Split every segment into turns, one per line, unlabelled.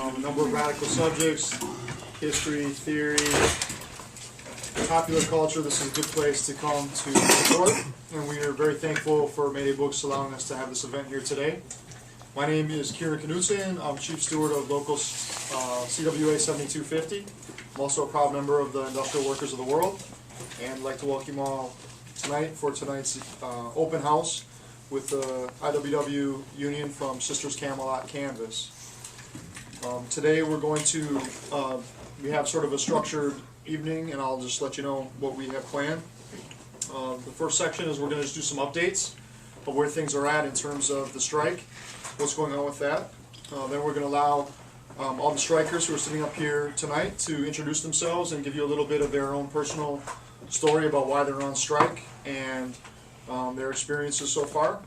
A number of radical subjects, history, theory, popular culture. This is a good place to come to support, and we are very thankful for Mayday Books allowing us to have this event here today. My name is Kieran Knutson. I'm Chief Steward of local CWA 7250. I'm also a proud member of the Industrial Workers of the World, and I'd like to welcome you all tonight for tonight's open house with the IWW Union from Sisters Camelot Canvas. Today we're going to, we have sort of a structured evening, and I'll just let you know what we have planned. The first section is we're going to just do some updates of where things are at in terms of the strike, what's going on with that. Then we're going to allow all the strikers who are sitting up here tonight to introduce themselves and give you a little bit of their own personal story about why they're on strike and their experiences so far.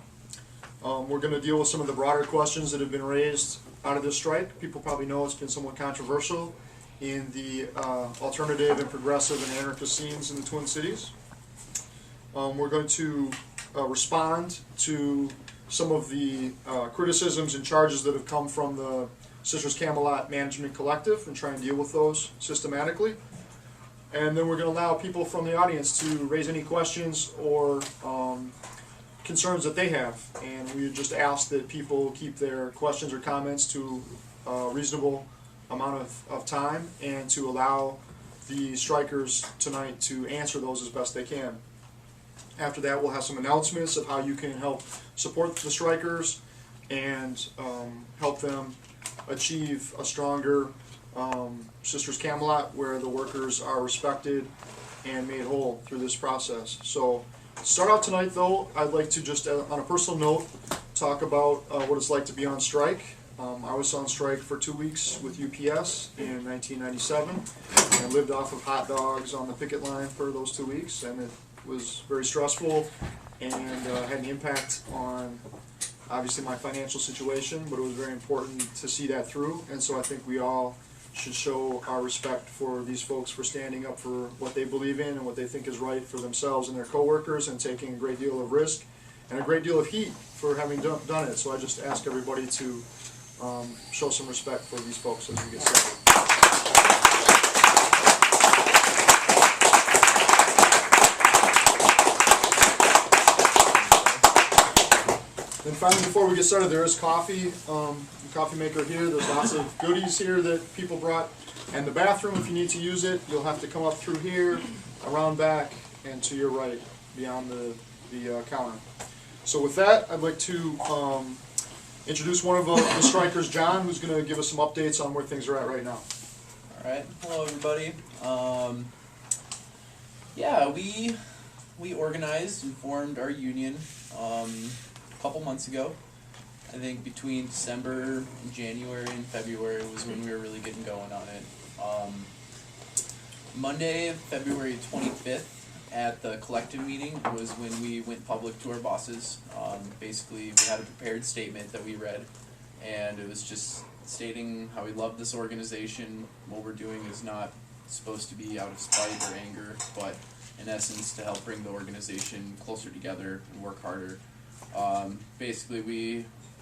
We're going to deal with some of the broader questions that have been raised out of this strike. People probably know it's been somewhat controversial in the alternative and progressive and anarchist scenes in the Twin Cities. We're going to respond to some of the criticisms and charges that have come from the Sisters Camelot Management Collective and try and deal with those systematically. And then we're going to allow people from the audience to raise any questions or concerns that they have, and we just ask that people keep their questions or comments to a reasonable amount of time and to allow the strikers tonight to answer those as best they can. After that, we'll have some announcements of how you can help support the strikers and help them achieve a stronger Sisters Camelot where the workers are respected and made whole through this process. So to start out tonight, though, I'd like to just, on a personal note, talk about what it's like to be on strike. I was on strike for 2 weeks with UPS in 1997, and lived off of hot dogs on the picket line for those 2 weeks, and it was very stressful and had an impact on, obviously, my financial situation, but it was very important to see that through, and so I think we all should show our respect for these folks for standing up for what they believe in and what they think is right for themselves and their coworkers, and taking a great deal of risk and a great deal of heat for having done it. So I just ask everybody to show some respect for these folks as we get started. Then finally, before we get started, there is coffee. Coffee maker here. There's lots of goodies here that people brought. And the bathroom, if you need to use it, you'll have to come up through here, around back, and to your right, beyond the counter. So with that, I'd like to introduce one of the strikers, John, who's going to give us some updates on where things are at right now.
All right. Hello, everybody. Yeah, we organized and formed our union a couple months ago. I think between December, January, and February was when we were really getting going on it. Monday, February 25th, at the collective meeting was when we went public to our bosses. Basically, we had a prepared statement that we read, and it was just stating how we love this organization. What we're doing is not supposed to be out of spite or anger, but in essence to help bring the organization closer together and work harder. Basically,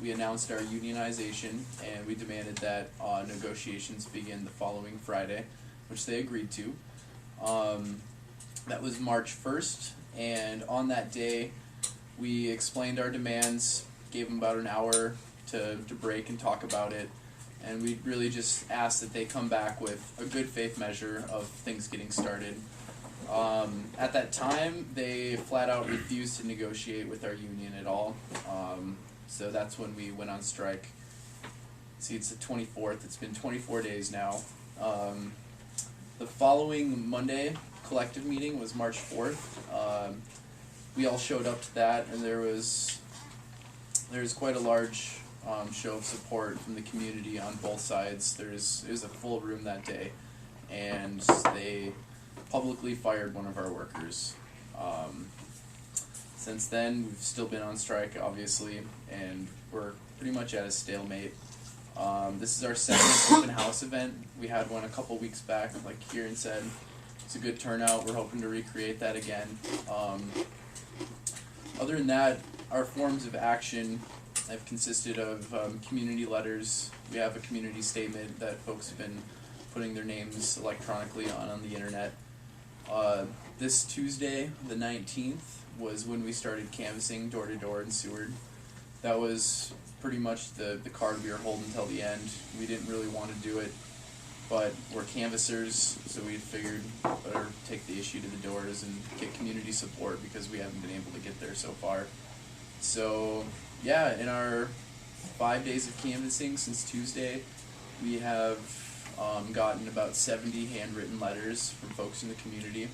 we announced our unionization, and we demanded that negotiations begin the following Friday, which they agreed to. That was March 1st, and on that day, we explained our demands, gave them about an hour to break and talk about it, and we really just asked that they come back with a good faith measure of things getting started. At that time, they flat out refused to negotiate with our union at all. So that's when we went on strike. See, it's the 24th. It's been 24 days now. The following Monday collective meeting was March 4th. We all showed up to that, and there was quite a large show of support from the community on both sides. It was a full room that day, and they publicly fired one of our workers. Since then, we've still been on strike, obviously, and we're pretty much at a stalemate. This is our second open house event. We had one a couple weeks back, like Kieran said. It's a good turnout. We're hoping to recreate that again. Other than that, our forms of action I've consisted of community letters. We have a community statement that folks have been putting their names electronically on the internet. This Tuesday, the 19th, was when we started canvassing door to door in Seward. That was pretty much the card we were holding until the end. We didn't really want to do it, but we're canvassers, so we figured better take the issue to the doors and get community support because we haven't been able to get there so far. So yeah, in our 5 days of canvassing since Tuesday, we have gotten about 70 handwritten letters from folks in the community.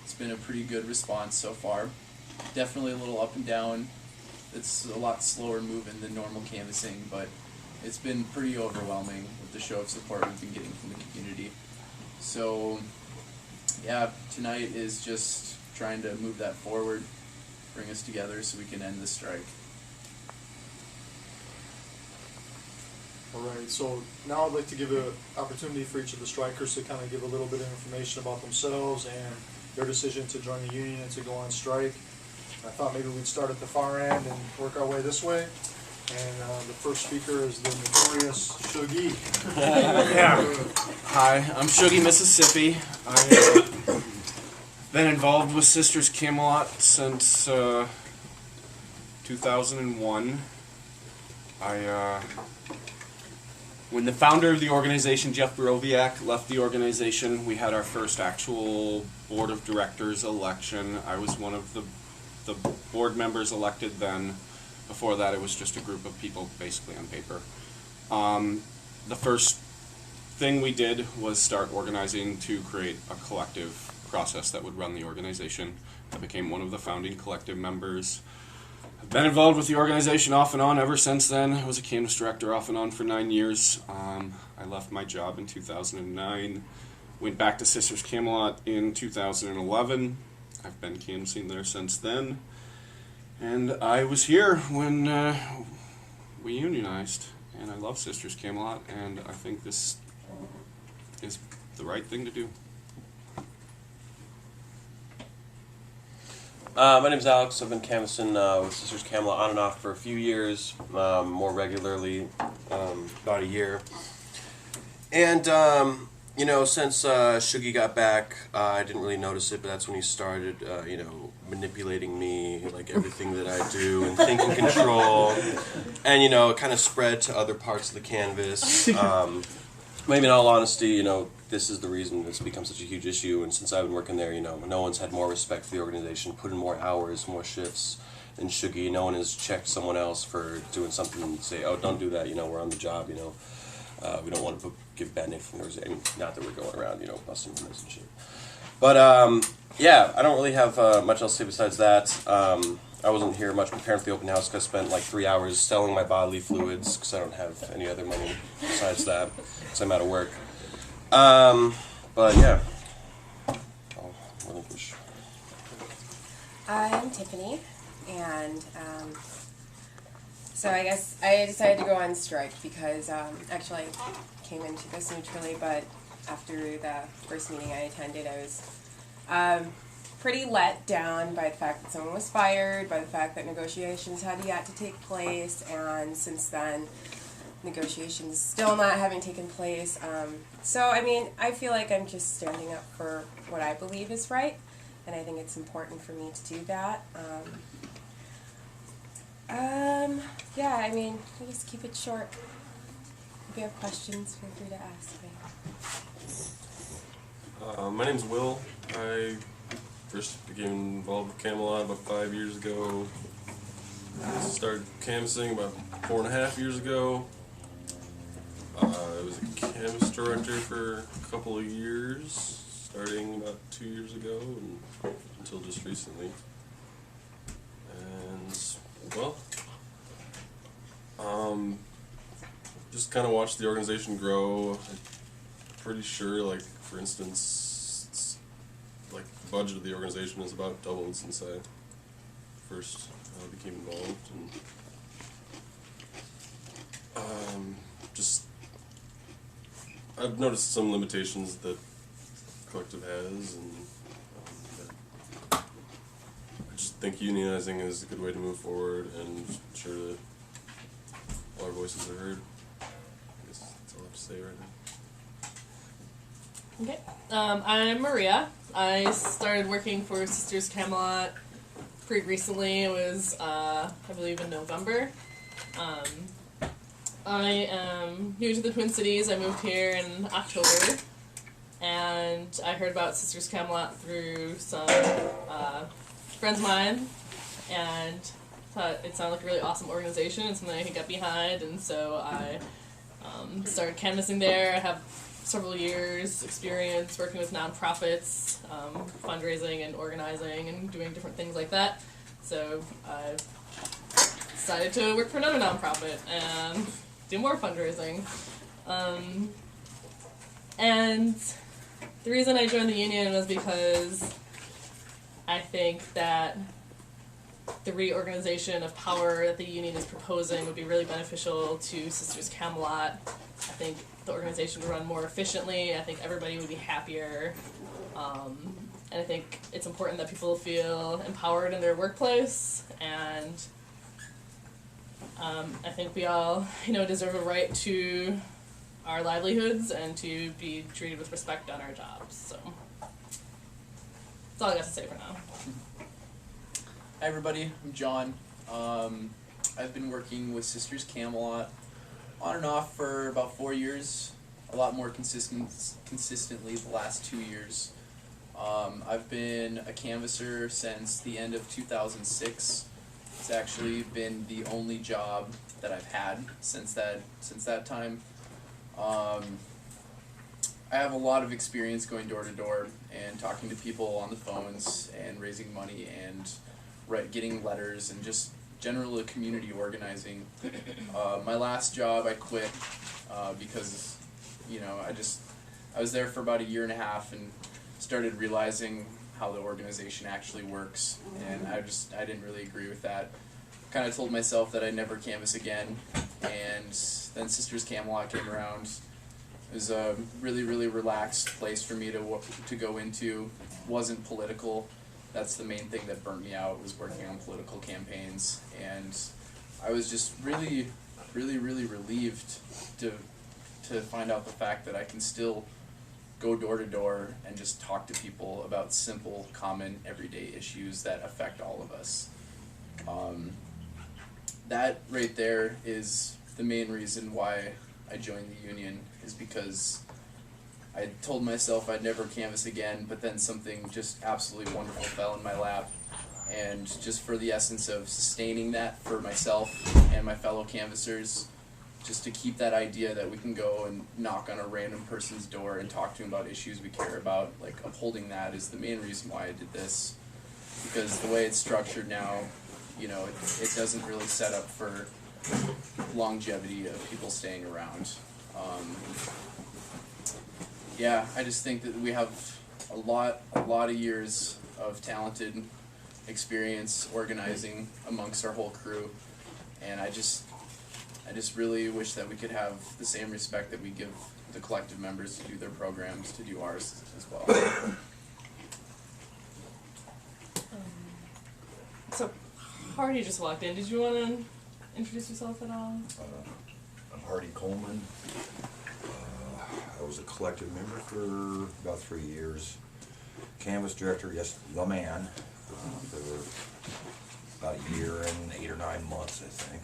It's been a pretty good response so far. Definitely a little up and down. It's a lot slower moving than normal canvassing, but it's been pretty overwhelming with the show of support we've been getting from the community. So yeah, tonight is just trying to move that forward, bring us together so we can end the strike.
Alright, so now I'd like to give an opportunity for each of the strikers to kind of give a little bit of information about themselves and their decision to join the union and to go on strike. I thought maybe we'd start at the far end and work our way this way. And the first speaker is the notorious Shuggy.
Hi, I'm Shuggy, Mississippi. I've been involved with Sisters Camelot since 2001. When the founder of the organization, Jeff Borowiak, left the organization, we had our first actual board of directors election. I was one of the board members elected then. Before that, it was just a group of people basically on paper. The first thing we did was start organizing to create a collective process that would run the organization. I became one of the founding collective members. I've been involved with the organization off and on ever since then. I was a canvas director off and on for 9 years. I left my job in 2009, went back to Sisters Camelot in 2011. I've been canvassing there since then. And I was here when we unionized, and I love Sisters Camelot, and I think this is the right thing to do.
My name's Alex. I've been canvassing with Sisters Camelot on and off for a few years, more regularly, about a year. And, you know, since Shuggy got back, I didn't really notice it, but that's when he started, you know, manipulating me, like everything that I do, and think and control. And, you know, it kind of spread to other parts of the canvas. Maybe in all honesty, you know, this is the reason it's become such a huge issue. And since I've been working there, you know, no one's had more respect for the organization, put in more hours, more shifts than Shuggy. No one has checked someone else for doing something and say, oh, don't do that, you know, we're on the job, you know. We don't want to give bad name from I mean, not that we're going around, you know, busting windows and shit. But, yeah, I don't really have much else to say besides that. I wasn't here much preparing for the open house because I spent like 3 hours selling my bodily fluids because I don't have any other money besides that because I'm out of work. But, yeah, I'll relinquish.
I'm Tiffany, and so I guess I decided to go on strike because actually I came into this neutrally, but after the first meeting I attended, I was pretty let down by the fact that someone was fired, by the fact that negotiations had yet to take place, and since then negotiations still not having taken place. So I mean, I feel like I'm just standing up for what I believe is right, and I think it's important for me to do that. Yeah, I mean, I just keep it short. If you have questions, feel free to ask me.
My name's Will. I first became involved with Camelot about 5 years ago. I started canvassing about 4.5 years ago. I was a canvas director for a couple of years, starting about 2 years ago and until just recently. And, well, just kind of watched the organization grow. I'm pretty sure, like, for instance, like, the budget of the organization has about doubled since I first became involved. And, just, I've noticed some limitations that the collective has, and I just think unionizing is a good way to move forward and ensure that our voices are heard. I guess that's all I have to say right now.
Okay. I'm Maria. I started working for Sisters Camelot pretty recently. It was, I believe, in November. I am new to the Twin Cities. I moved here in October, and I heard about Sisters Camelot through some friends of mine, and thought it sounded like a really awesome organization and something I could get behind, and so I started canvassing there. I have several years experience working with nonprofits, fundraising and organizing and doing different things like that. So I decided to work for another nonprofit and do more fundraising. And the reason I joined the union was because I think that the reorganization of power that the union is proposing would be really beneficial to Sisters Camelot. I think the organization would run more efficiently. I think everybody would be happier. And I think it's important that people feel empowered in their workplace. And I think we all, deserve a right to our livelihoods and to be treated with respect on our jobs. So that's all I got to say for now.
Hi everybody, I'm John. I've been working with Sisters Camelot on and off for about 4 years, a lot more consistently the last 2 years. I've been a canvasser since the end of 2006. It's actually been the only job that I've had since that time. I have a lot of experience going door to door and talking to people on the phones and raising money and getting letters and just general community organizing. My last job I quit because I was there for about 1.5 years and started realizing how the organization actually works, and I didn't really agree with that. Kind of told myself that I'd never canvass again, and then Sisters Camelot came around. It was a really, really relaxed place for me to go into. Wasn't political. That's the main thing that burnt me out, was working on political campaigns, and I was just really, really, really relieved to find out the fact that I can still go door to door and just talk to people about simple, common, everyday issues that affect all of us. That right there is the main reason why I joined the union, is because I told myself I'd never canvass again, but then something just absolutely wonderful fell in my lap. And just for the essence of sustaining that for myself and my fellow canvassers, just to keep that idea that we can go and knock on a random person's door and talk to them about issues we care about, like upholding that is the main reason why I did this. Because the way it's structured now, it doesn't really set up for longevity of people staying around. Yeah, I just think that we have a lot of years of talented experience organizing amongst our whole crew, and I just really wish that we could have the same respect that we give the collective members to do their programs, to do ours as well.
So, Hardy just walked in. Did you want to introduce yourself at all?
I'm Hardy Coleman. I was a collective member for about 3 years. Canvas director, yes, the man, for about 1 year and 8 or 9 months, I think.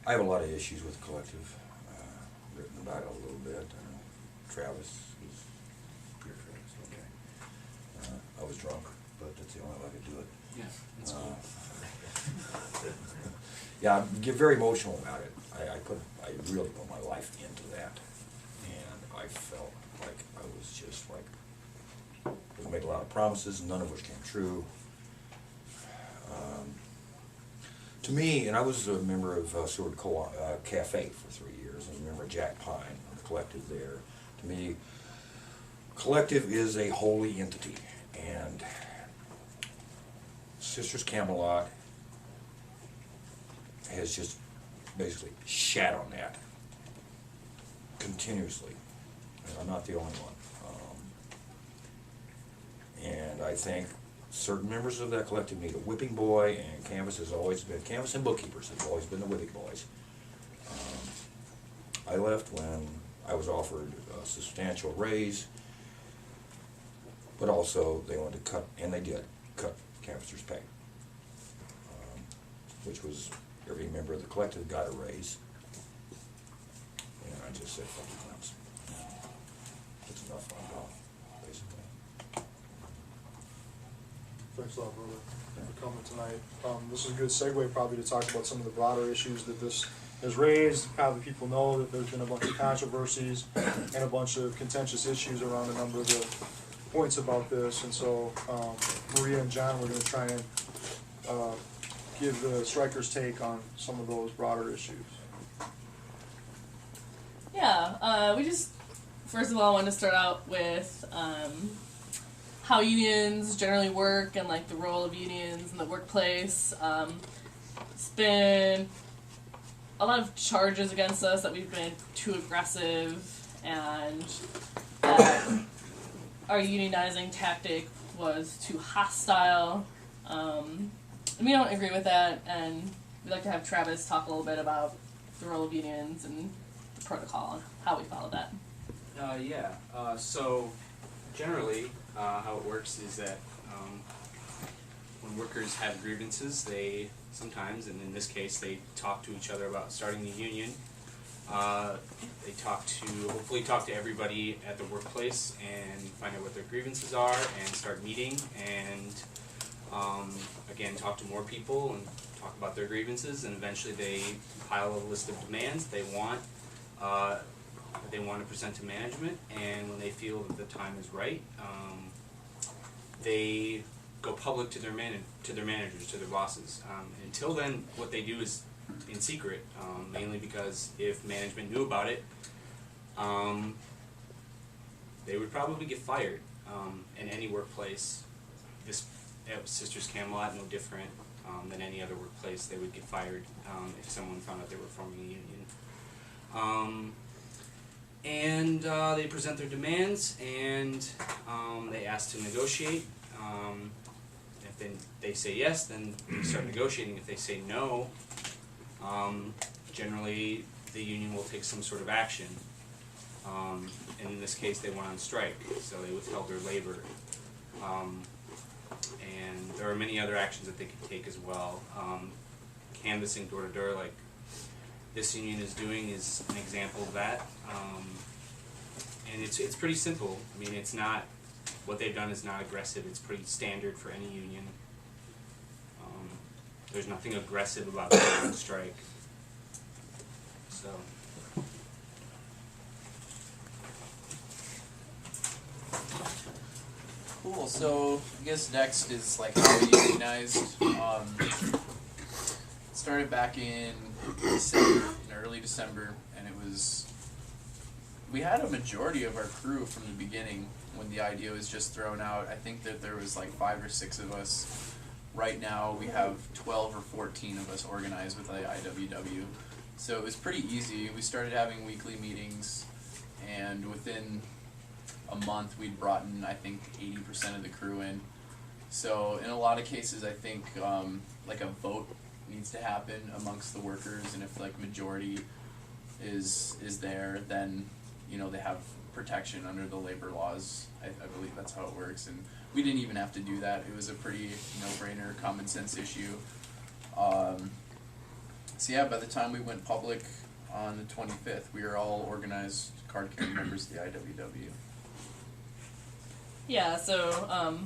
I have a lot of issues with the collective. Written about it a little bit. Travis is here. Travis, okay. I was drunk, but that's the only way I could do it.
Yeah, that's cool.
Yeah, I get very emotional about it. I really put my life into that, and I felt like I was just like, I made a lot of promises, none of which came true. To me, and I was a member of Seward Cafe for 3 years, and a member of Jack Pine, the collective there. To me, collective is a holy entity, and Sisters Camelot has just basically shat on that continuously, and I'm not the only one. And I think certain members of that collective need a whipping boy, and Canvas and bookkeepers have always been the whipping boys. I left when I was offered a substantial raise, but also they wanted to cut, and they did, cut Canvassers' pay. Which was, every member of the collective got a raise. And I just said, fuck you, clowns. It's enough fun, basically.
Thanks a lot, brother, for coming tonight. This is a good segue probably to talk about some of the broader issues that this has raised. Probably people know that there's been a bunch of controversies and a bunch of contentious issues around a number of the points about this. And so Maria and John, we're going to try and give the strikers' take on some of those broader issues.
Yeah, we just, first of all, want to start out with how unions generally work and like the role of unions in the workplace. It's been a lot of charges against us that we've been too aggressive and that our unionizing tactic was too hostile. And we don't agree with that, and we'd like to have Travis talk a little bit about the role of unions and the protocol and how we follow that.
So generally, how it works is that when workers have grievances, they sometimes, and in this case, they talk to each other about starting the union. They hopefully talk to everybody at the workplace and find out what their grievances are and start meeting and again, talk to more people and talk about their grievances, and eventually they compile a list of demands they want to present to management, and when they feel that the time is right, they go public to their managers, to their bosses. Until then, what they do is in secret, mainly because if management knew about it, they would probably get fired in any workplace. Sisters Camelot, no different than any other workplace. They would get fired if someone found out they were forming a union. They present their demands, and they ask to negotiate. If they say yes, then we start negotiating. If they say no, generally the union will take some sort of action. And in this case, they went on strike, so they withheld their labor. And there are many other actions that they could take as well. Canvassing door to door, like this union is doing, is an example of that. And it's pretty simple. I mean, it's not, what they've done is not aggressive. It's pretty standard for any union. There's nothing aggressive about going on strike. So.
Cool. So I guess next is like how we unionized. It started back in early December, and we had a majority of our crew from the beginning when the idea was just thrown out. I think that there was like 5 or 6 of us. Right now we have 12 or 14 of us organized with the IWW. So it was pretty easy. We started having weekly meetings, and within a month we'd brought in, I think, 80% of the crew in. So in a lot of cases, I think like a vote needs to happen amongst the workers, and if like majority is there, then they have protection under the labor laws. I believe that's how it works, and we didn't even have to do that. It was a pretty no-brainer, common sense issue. So yeah, by the time we went public on the 25th, we were all organized card-carrying members of the IWW.
Yeah, so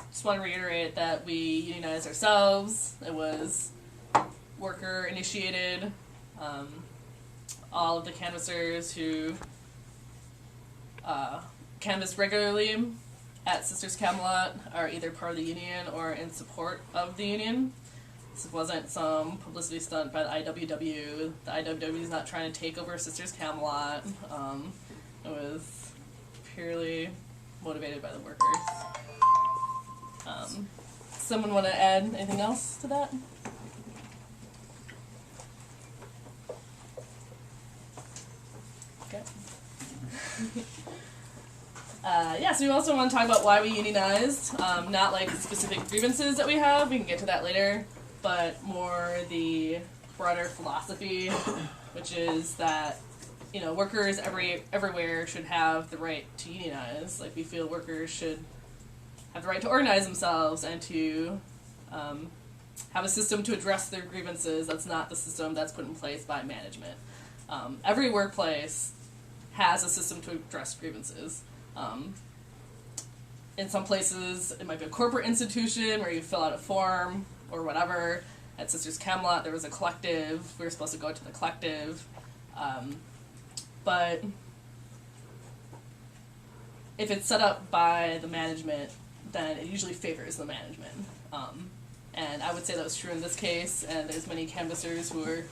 just want to reiterate that we unionized ourselves. It was worker initiated. All of the canvassers who canvass regularly at Sisters Camelot are either part of the union or in support of the union. This wasn't some publicity stunt by the IWW. The IWW is not trying to take over Sisters Camelot. It was purely motivated by the workers. Someone want to add anything else to that? Okay. So we also want to talk about why we unionized, not like specific grievances that we have, we can get to that later, but more the broader philosophy, which is that, you know, workers everywhere should have the right to unionize. Like, we feel workers should have the right to organize themselves and to have a system to address their grievances. That's not the system that's put in place by management. Every workplace has a system to address grievances. In some places, it might be a corporate institution where you fill out a form or whatever. At Sisters Camelot, there was a collective. We were supposed to go to the collective. But if it's set up by the management, then it usually favors the management. And I would say that was true in this case, and there's many canvassers who are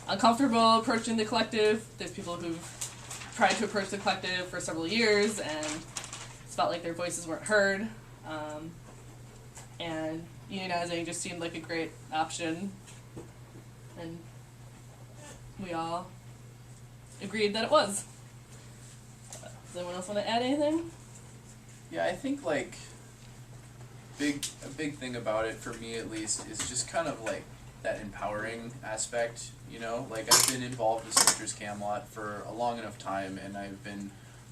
uncomfortable approaching the collective. There's people who've tried to approach the collective for several years, and it's felt like their voices weren't heard. And unionizing just seemed like a great option, and we all agreed that it was. Does anyone else want to add anything?
Yeah, I think like a big thing about it for me at least is just kind of like that empowering aspect, you know? Like, I've been involved with Sisters Camelot for a long enough time, and I've been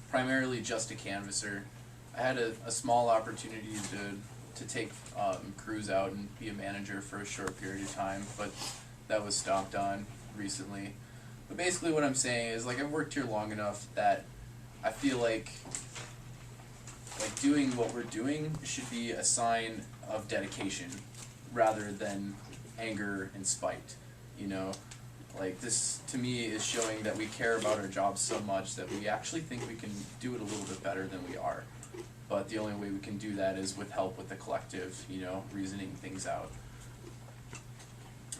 primarily just a canvasser. I had a small opportunity to take crews out and be a manager for a short period of time, but that was stopped on recently. But basically what I'm saying is, like, I've worked here long enough that I feel like doing what we're doing should be a sign of dedication rather than anger and spite, you know? Like, this to me is showing that we care about our jobs so much that we actually think we can do it a little bit better than we are. But the only way we can do that is with help with the collective, you know, reasoning things out.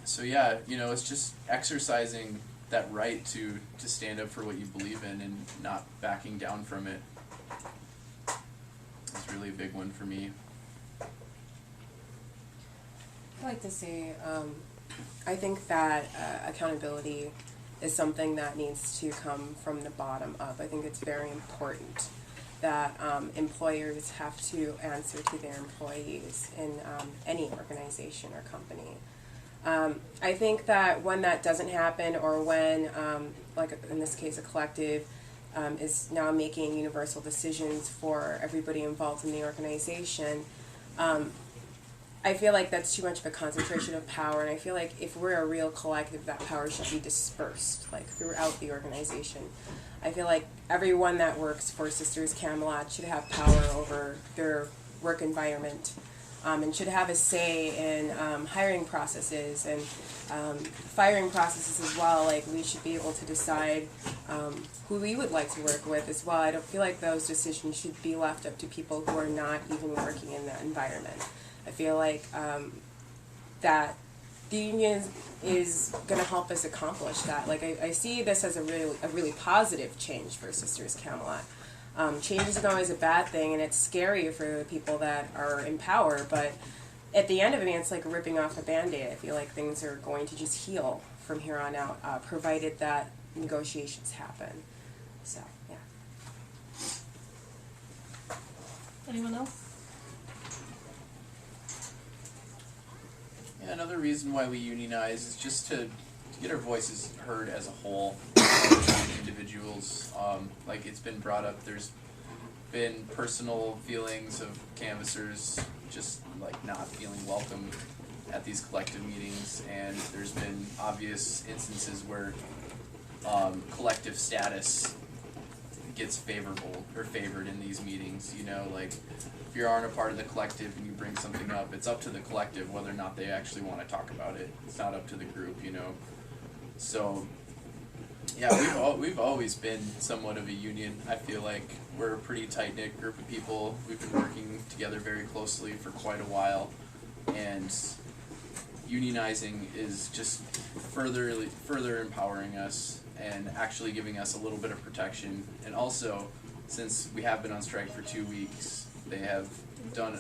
So yeah, you know, it's just exercising that right to stand up for what you believe in and not backing down from it. It's really a big one for me.
I like to say, I think that accountability is something that needs to come from the bottom up. I think it's very important that employers have to answer to their employees in any organization or company. I think that when that doesn't happen, or when, like in this case, a collective is now making universal decisions for everybody involved in the organization, I feel like that's too much of a concentration of power, and I feel like if we're a real collective, that power should be dispersed, like, throughout the organization. I feel like everyone that works for Sisters Camelot should have power over their work environment, and should have a say in hiring processes and firing processes as well. Like, we should be able to decide who we would like to work with as well. I don't feel like those decisions should be left up to people who are not even working in that environment. I feel like that the union is going to help us accomplish that. Like, I see this as a really positive change for Sisters Camelot. Change isn't always a bad thing, and it's scary for the people that are in power, but at the end of it, it's like ripping off a Band-Aid. I feel like things are going to just heal from here on out, provided that negotiations happen. So, yeah.
Anyone else?
Yeah, another reason why we unionize is just to get our voices heard as a whole, individuals. Like, it's been brought up, there's been personal feelings of canvassers just like not feeling welcome at these collective meetings, and there's been obvious instances where collective status gets favored in these meetings, you know, like, if you aren't a part of the collective and you bring something up, it's up to the collective whether or not they actually want to talk about it. It's not up to the group, you know. So, yeah, we've always been somewhat of a union. I feel like we're a pretty tight-knit group of people. We've been working together very closely for quite a while, and unionizing is just further empowering us and actually giving us a little bit of protection. And also, since we have been on strike for 2 weeks, they have done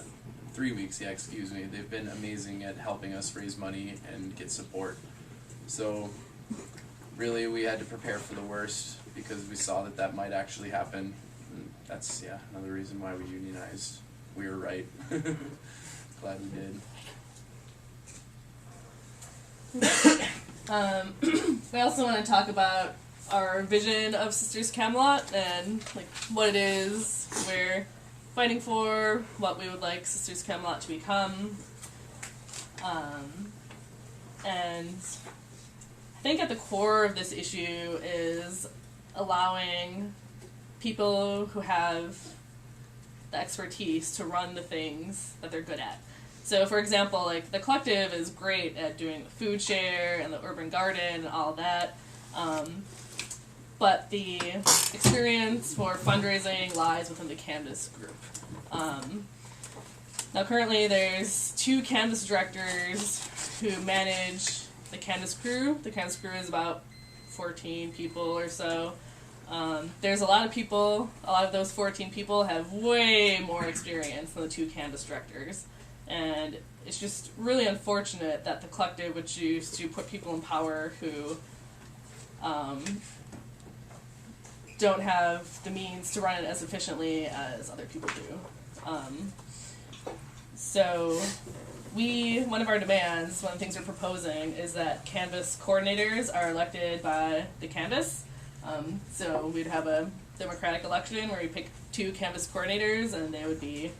3 weeks, yeah, excuse me. They've been amazing at helping us raise money and get support. So, really, we had to prepare for the worst because we saw that might actually happen. And that's another reason why we unionized. We were right. Glad we did.
We also want to talk about our vision of Sisters Camelot and like what it is we're fighting for, what we would like Sisters Camelot to become. And I think at the core of this issue is allowing people who have the expertise to run the things that they're good at. So, for example, like the collective is great at doing the food share and the urban garden and all that, but the experience for fundraising lies within the Canvas group. Now, currently, there's 2 Canvas directors who manage the Canvas crew. The Canvas crew is about 14 people or so. There's a lot of people. A lot of those 14 people have way more experience than the 2 Canvas directors. And it's just really unfortunate that the collective would choose to put people in power who don't have the means to run it as efficiently as other people do. So one of our demands, one of the things we're proposing, is that Canvas coordinators are elected by the Canvas. So we'd have a democratic election where we pick 2 Canvas coordinators, and they would be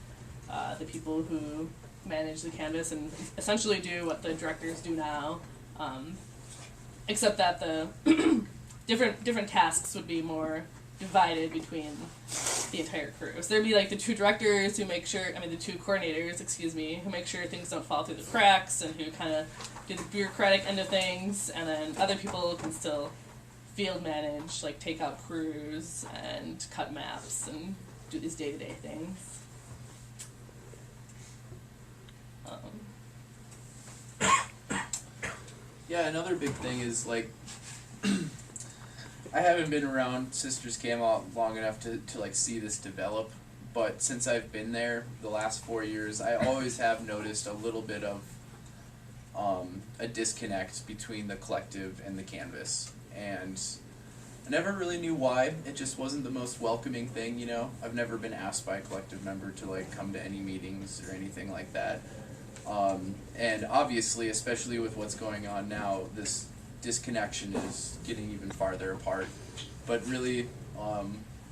the people who manage the Canvas and essentially do what the directors do now, except that the different tasks would be more divided between the entire crew. So there'd be like the 2 directors who make sure, the 2 coordinators, who make sure things don't fall through the cracks and who kind of do the bureaucratic end of things, and then other people can still field manage, like take out crews and cut maps and do these day-to-day things.
Yeah, another big thing is like I haven't been around Sisters Camelot long enough to like see this develop, but since I've been there the last 4 years, I always have noticed a little bit of a disconnect between the collective and the Canvas, and I never really knew why. It just wasn't the most welcoming thing, you know. I've never been asked by a collective member to like come to any meetings or anything like that. And obviously, especially with what's going on now, this disconnection is getting even farther apart. But really,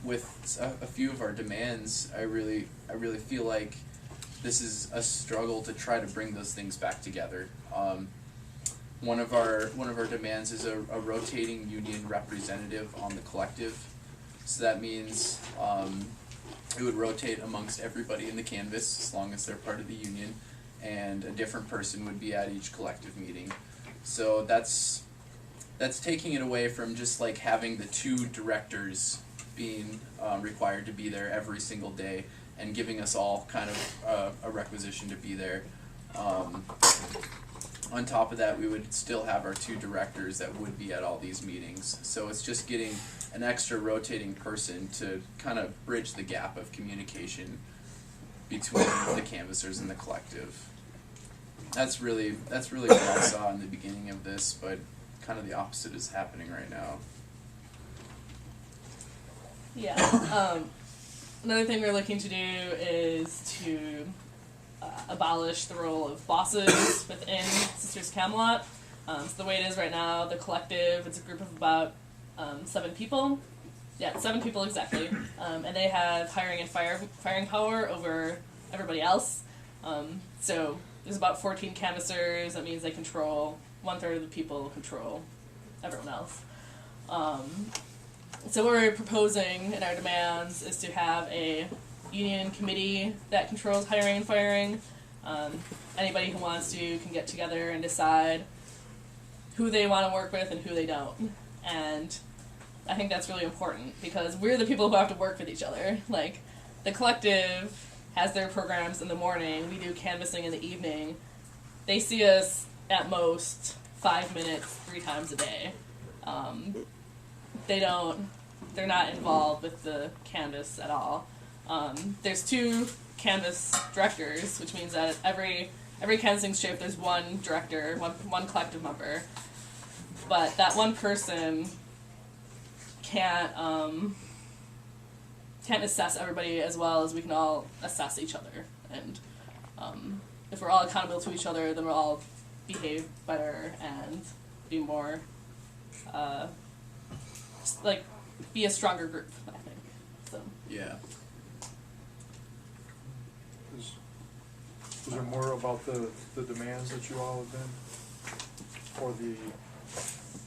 with a few of our demands, I really feel like this is a struggle to try to bring those things back together. One of our demands is a rotating union representative on the collective. So that means it would rotate amongst everybody in the Canvas as long as they're part of the union, and a different person would be at each collective meeting. So that's taking it away from just like having the 2 directors being required to be there every single day and giving us all kind of a requisition to be there. On top of that, we would still have our 2 directors that would be at all these meetings. So it's just getting an extra rotating person to kind of bridge the gap of communication between the canvassers and the collective. That's really what I saw in the beginning of this, but kind of the opposite is happening right now.
Yeah. Another thing we're looking to do is to abolish the role of bosses within Sisters Camelot. So the way it is right now, the collective, it's a group of about 7 people. Yeah, 7 people exactly. And they have hiring and firing power over everybody else. So there's about 14 canvassers. That means they control 1/3 of the people, control everyone else. So what we're proposing in our demands is to have a union committee that controls hiring and firing. Anybody who wants to can get together and decide who they want to work with and who they don't. And I think that's really important because we're the people who have to work with each other. Like, the collective has their programs in the morning, we do canvassing in the evening. They see us at most 5 minutes 3 times a day. They're not involved with the canvas at all. There's 2 canvas directors, which means that every canvassing shift there's 1 director, one collective member. But that one person can't can't assess everybody as well as we can all assess each other. And if we're all accountable to each other, then we'll all behave better and be more, be a stronger group, I think. So.
Yeah.
Is there more about the demands that you all have been, or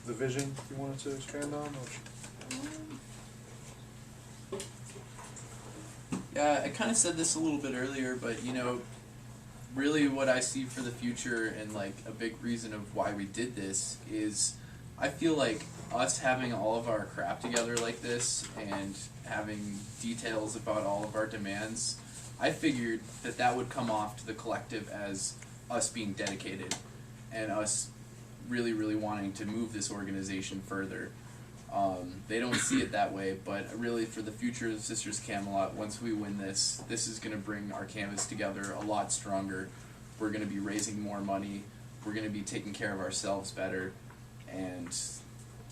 the vision you wanted to expand on? Or?
Yeah, I kind of said this a little bit earlier, but really what I see for the future and like a big reason of why we did this is I feel like us having all of our crap together like this and having details about all of our demands, I figured that would come off to the collective as us being dedicated and us really, really wanting to move this organization further. They don't see it that way, but really for the future of Sisters Camelot, once we win this is going to bring our canvas together a lot stronger. We're going to be raising more money. We're going to be taking care of ourselves better, and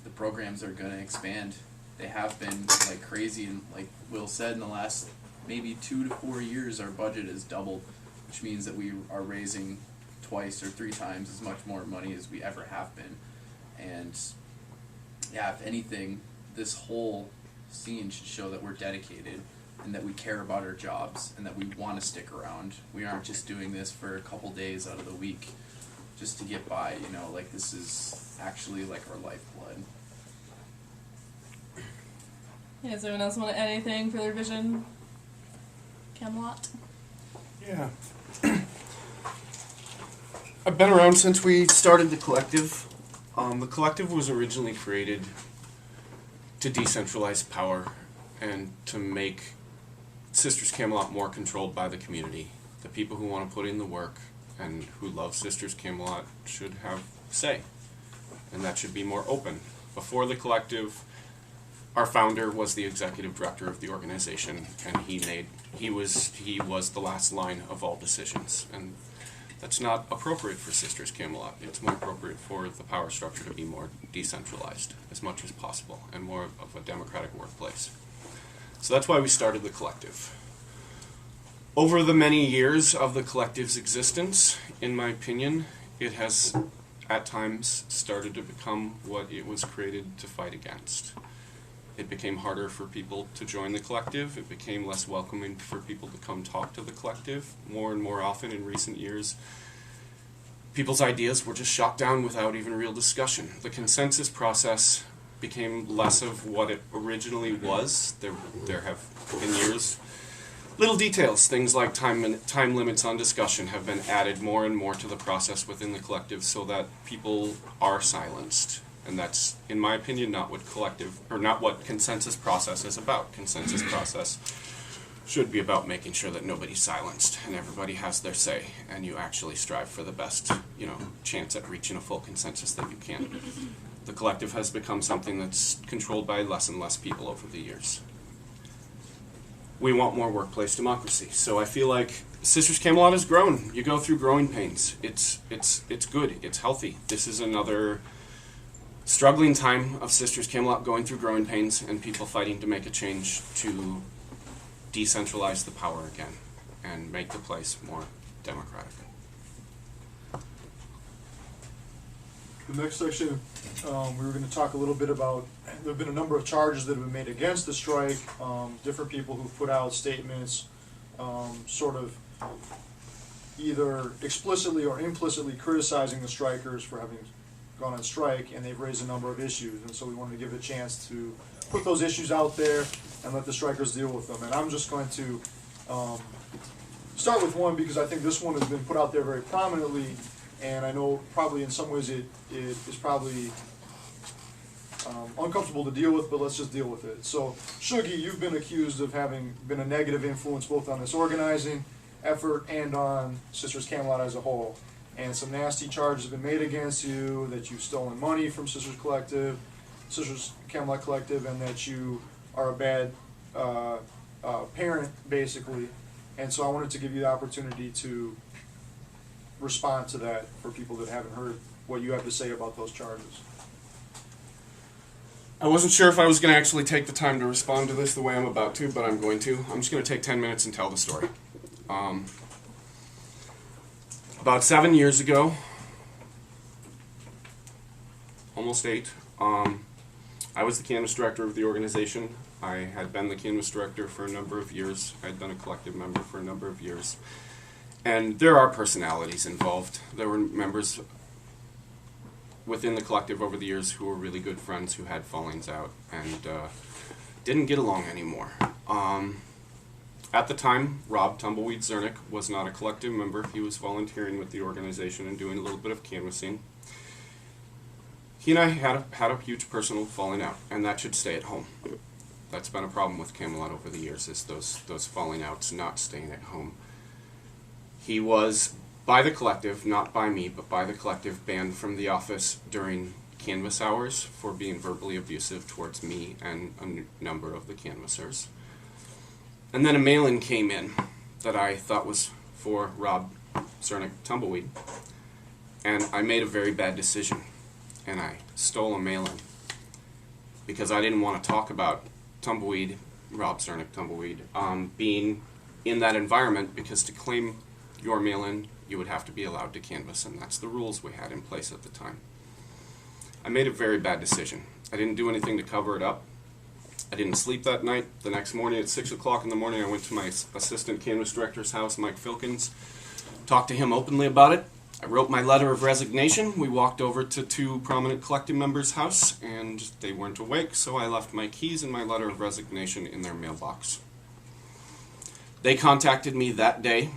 the programs are going to expand. They have been like crazy, and like Will said, in the last maybe 2 to 4 years, our budget has doubled, which means that we are raising twice or 3 times as much more money as we ever have been. And yeah, if anything, this whole scene should show that we're dedicated and that we care about our jobs and that we want to stick around. We aren't just doing this for a couple days out of the week just to get by, like this is actually like our lifeblood.
Yeah, does anyone else want to add anything for their vision? Camelot?
Yeah. I've been around since we started the collective. The collective was originally created to decentralize power and to make Sisters Camelot more controlled by the community. The people who want to put in the work and who love Sisters Camelot should have say, and that should be more open. Before the collective, our founder was the executive director of the organization, and he was the last line of all decisions, and that's not appropriate for Sisters Camelot. It's more appropriate for the power structure to be more decentralized as much as possible and more of a democratic workplace. So that's why we started the collective. Over the many years of the collective's existence, in my opinion, it has at times started to become what it was created to fight against. It became harder for people to join the collective. It became less welcoming for people to come talk to the collective. More and more often in recent years, people's ideas were just shot down without even real discussion. The consensus process became less of what it originally was. There have been years. Little details, things like time limits on discussion have been added more and more to the process within the collective so that people are silenced. And that's, in my opinion, not what consensus process is about. Consensus process should be about making sure that nobody's silenced and everybody has their say, and you actually strive for the best, chance at reaching a full consensus that you can. The collective has become something that's controlled by less and less people over the years. We want more workplace democracy, so I feel like Sisters Camelot has grown. You go through growing pains. It's good. It's healthy. This is another struggling time of Sisters Camelot going through growing pains and people fighting to make a change to decentralize the power again and make the place more democratic.
The next section, we were going to talk a little bit about, there have been a number of charges that have been made against the strike, different people who've put out statements, sort of either explicitly or implicitly criticizing the strikers for having gone on strike, and they've raised a number of issues, and so we wanted to give a chance to put those issues out there and let the strikers deal with them. And I'm just going to start with one because I think this one has been put out there very prominently, and I know probably in some ways it is probably uncomfortable to deal with, but let's just deal with it. So, Shuggy, you've been accused of having been a negative influence both on this organizing effort and on Sisters Camelot as a whole. And some nasty charges have been made against you, that you've stolen money from Sisters Camelot Collective, and that you are a bad parent, basically. And so I wanted to give you the opportunity to respond to that for people that haven't heard what you have to say about those charges.
I wasn't sure if I was going to actually take the time to respond to this the way I'm about to, but I'm going to. I'm just going to take 10 minutes and tell the story. About 7 years ago, almost 8, I was the canvas director of the organization. I had been the canvas director for a number of years. I had been a collective member for a number of years. And there are personalities involved. There were members within the collective over the years who were really good friends who had fallings out and didn't get along anymore. At the time, Rob Tumbleweed Zernick was not a collective member. He was volunteering with the organization and doing a little bit of canvassing. He and I had a huge personal falling out, and that should stay at home. That's been a problem with Camelot over the years, is those falling outs not staying at home. He was, by the collective, not by me, but by the collective, banned from the office during canvas hours for being verbally abusive towards me and a number of the canvassers. And then a mail-in came in that I thought was for Rob Zernick Tumbleweed, and I made a very bad decision, and I stole a mail-in because I didn't want to talk about Tumbleweed, Rob Zernick Tumbleweed, being in that environment, because to claim your mail-in, you would have to be allowed to canvass, and that's the rules we had in place at the time. I made a very bad decision. I didn't do anything to cover it up. I didn't sleep that night. The next morning at 6 o'clock in the morning, I went to my assistant canvas director's house, Mike Filkins, talked to him openly about it. I wrote my letter of resignation. We walked over to 2 prominent collective members' house, and they weren't awake, so I left my keys and my letter of resignation in their mailbox. They contacted me that day,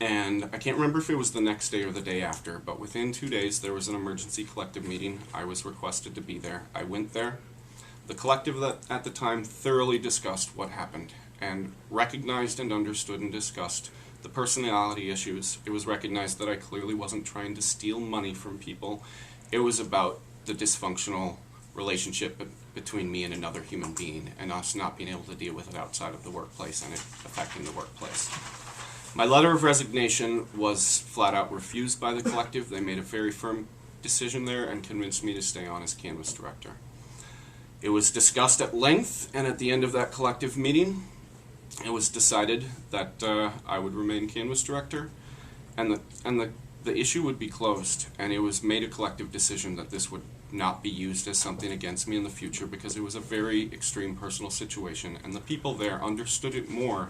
and I can't remember if it was the next day or the day after, but within 2 days there was an emergency collective meeting. I was requested to be there. I went there. The collective at the time thoroughly discussed what happened and recognized and understood and discussed the personality issues. It was recognized that I clearly wasn't trying to steal money from people. It was about the dysfunctional relationship between me and another human being, and us not being able to deal with it outside of the workplace and it affecting the workplace. My letter of resignation was flat out refused by the collective. They made a very firm decision there and convinced me to stay on as canvas director. It was discussed at length, and at the end of that collective meeting, it was decided that I would remain canvas director, and the issue would be closed, and it was made a collective decision that this would not be used as something against me in the future, because it was a very extreme personal situation, and the people there understood it more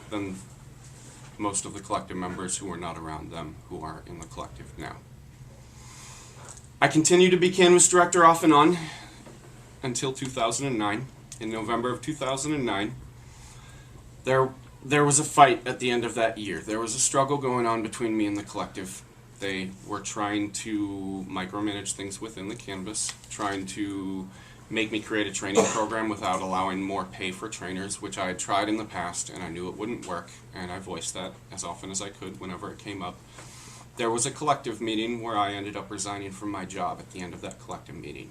than most of the collective members who were not around them, who are in the collective now. I continue to be canvas director off and on until 2009. In November of 2009, there was a fight at the end of that year. There was a struggle going on between me and the collective. They were trying to micromanage things within the canvas, trying to make me create a training program without allowing more pay for trainers, which I had tried in the past, and I knew it wouldn't work, and I voiced that as often as I could whenever it came up. There was a collective meeting where I ended up resigning from my job at the end of that collective meeting.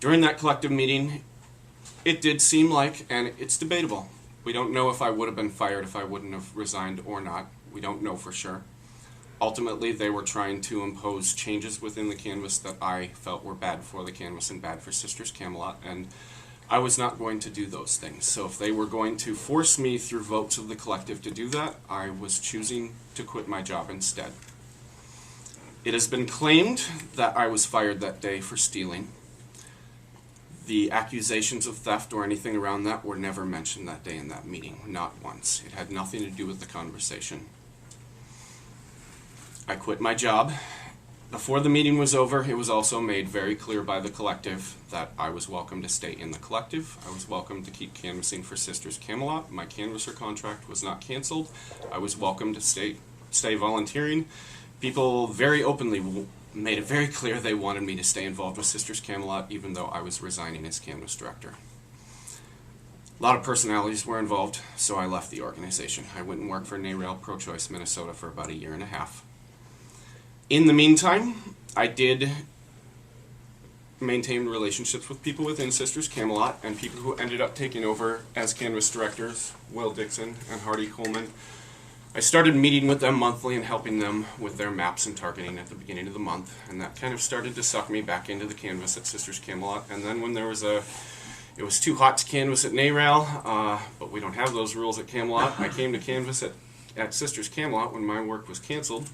During that collective meeting, it did seem like, and it's debatable, we don't know if I would have been fired if I wouldn't have resigned or not. We don't know for sure. Ultimately, they were trying to impose changes within the canvas that I felt were bad for the canvas and bad for Sisters Camelot, and I was not going to do those things. So if they were going to force me through votes of the collective to do that, I was choosing to quit my job instead. It has been claimed that I was fired that day for stealing. The accusations of theft or anything around that were never mentioned that day in that meeting, not once. It had nothing to do with the conversation. I quit my job. Before the meeting was over, it was also made very clear by the collective that I was welcome to stay in the collective. I was welcome to keep canvassing for Sisters Camelot. My canvasser contract was not canceled. I was welcome to stay volunteering. People very openly made it very clear they wanted me to stay involved with Sisters Camelot, even though I was resigning as canvas director. A lot of personalities were involved, so I left the organization. I went and worked for NARAL Pro-Choice Minnesota for about 1.5 years. In the meantime, I did maintain relationships with people within Sisters Camelot and people who ended up taking over as canvas directors, Will Dixon and Hardy Coleman, I started meeting with them monthly and helping them with their maps and targeting at the beginning of the month, and that kind of started to suck me back into the canvas at Sisters Camelot. And then when there was it was too hot to canvas at NARAL, but we don't have those rules at Camelot. I came to canvas at Sisters Camelot when my work was canceled,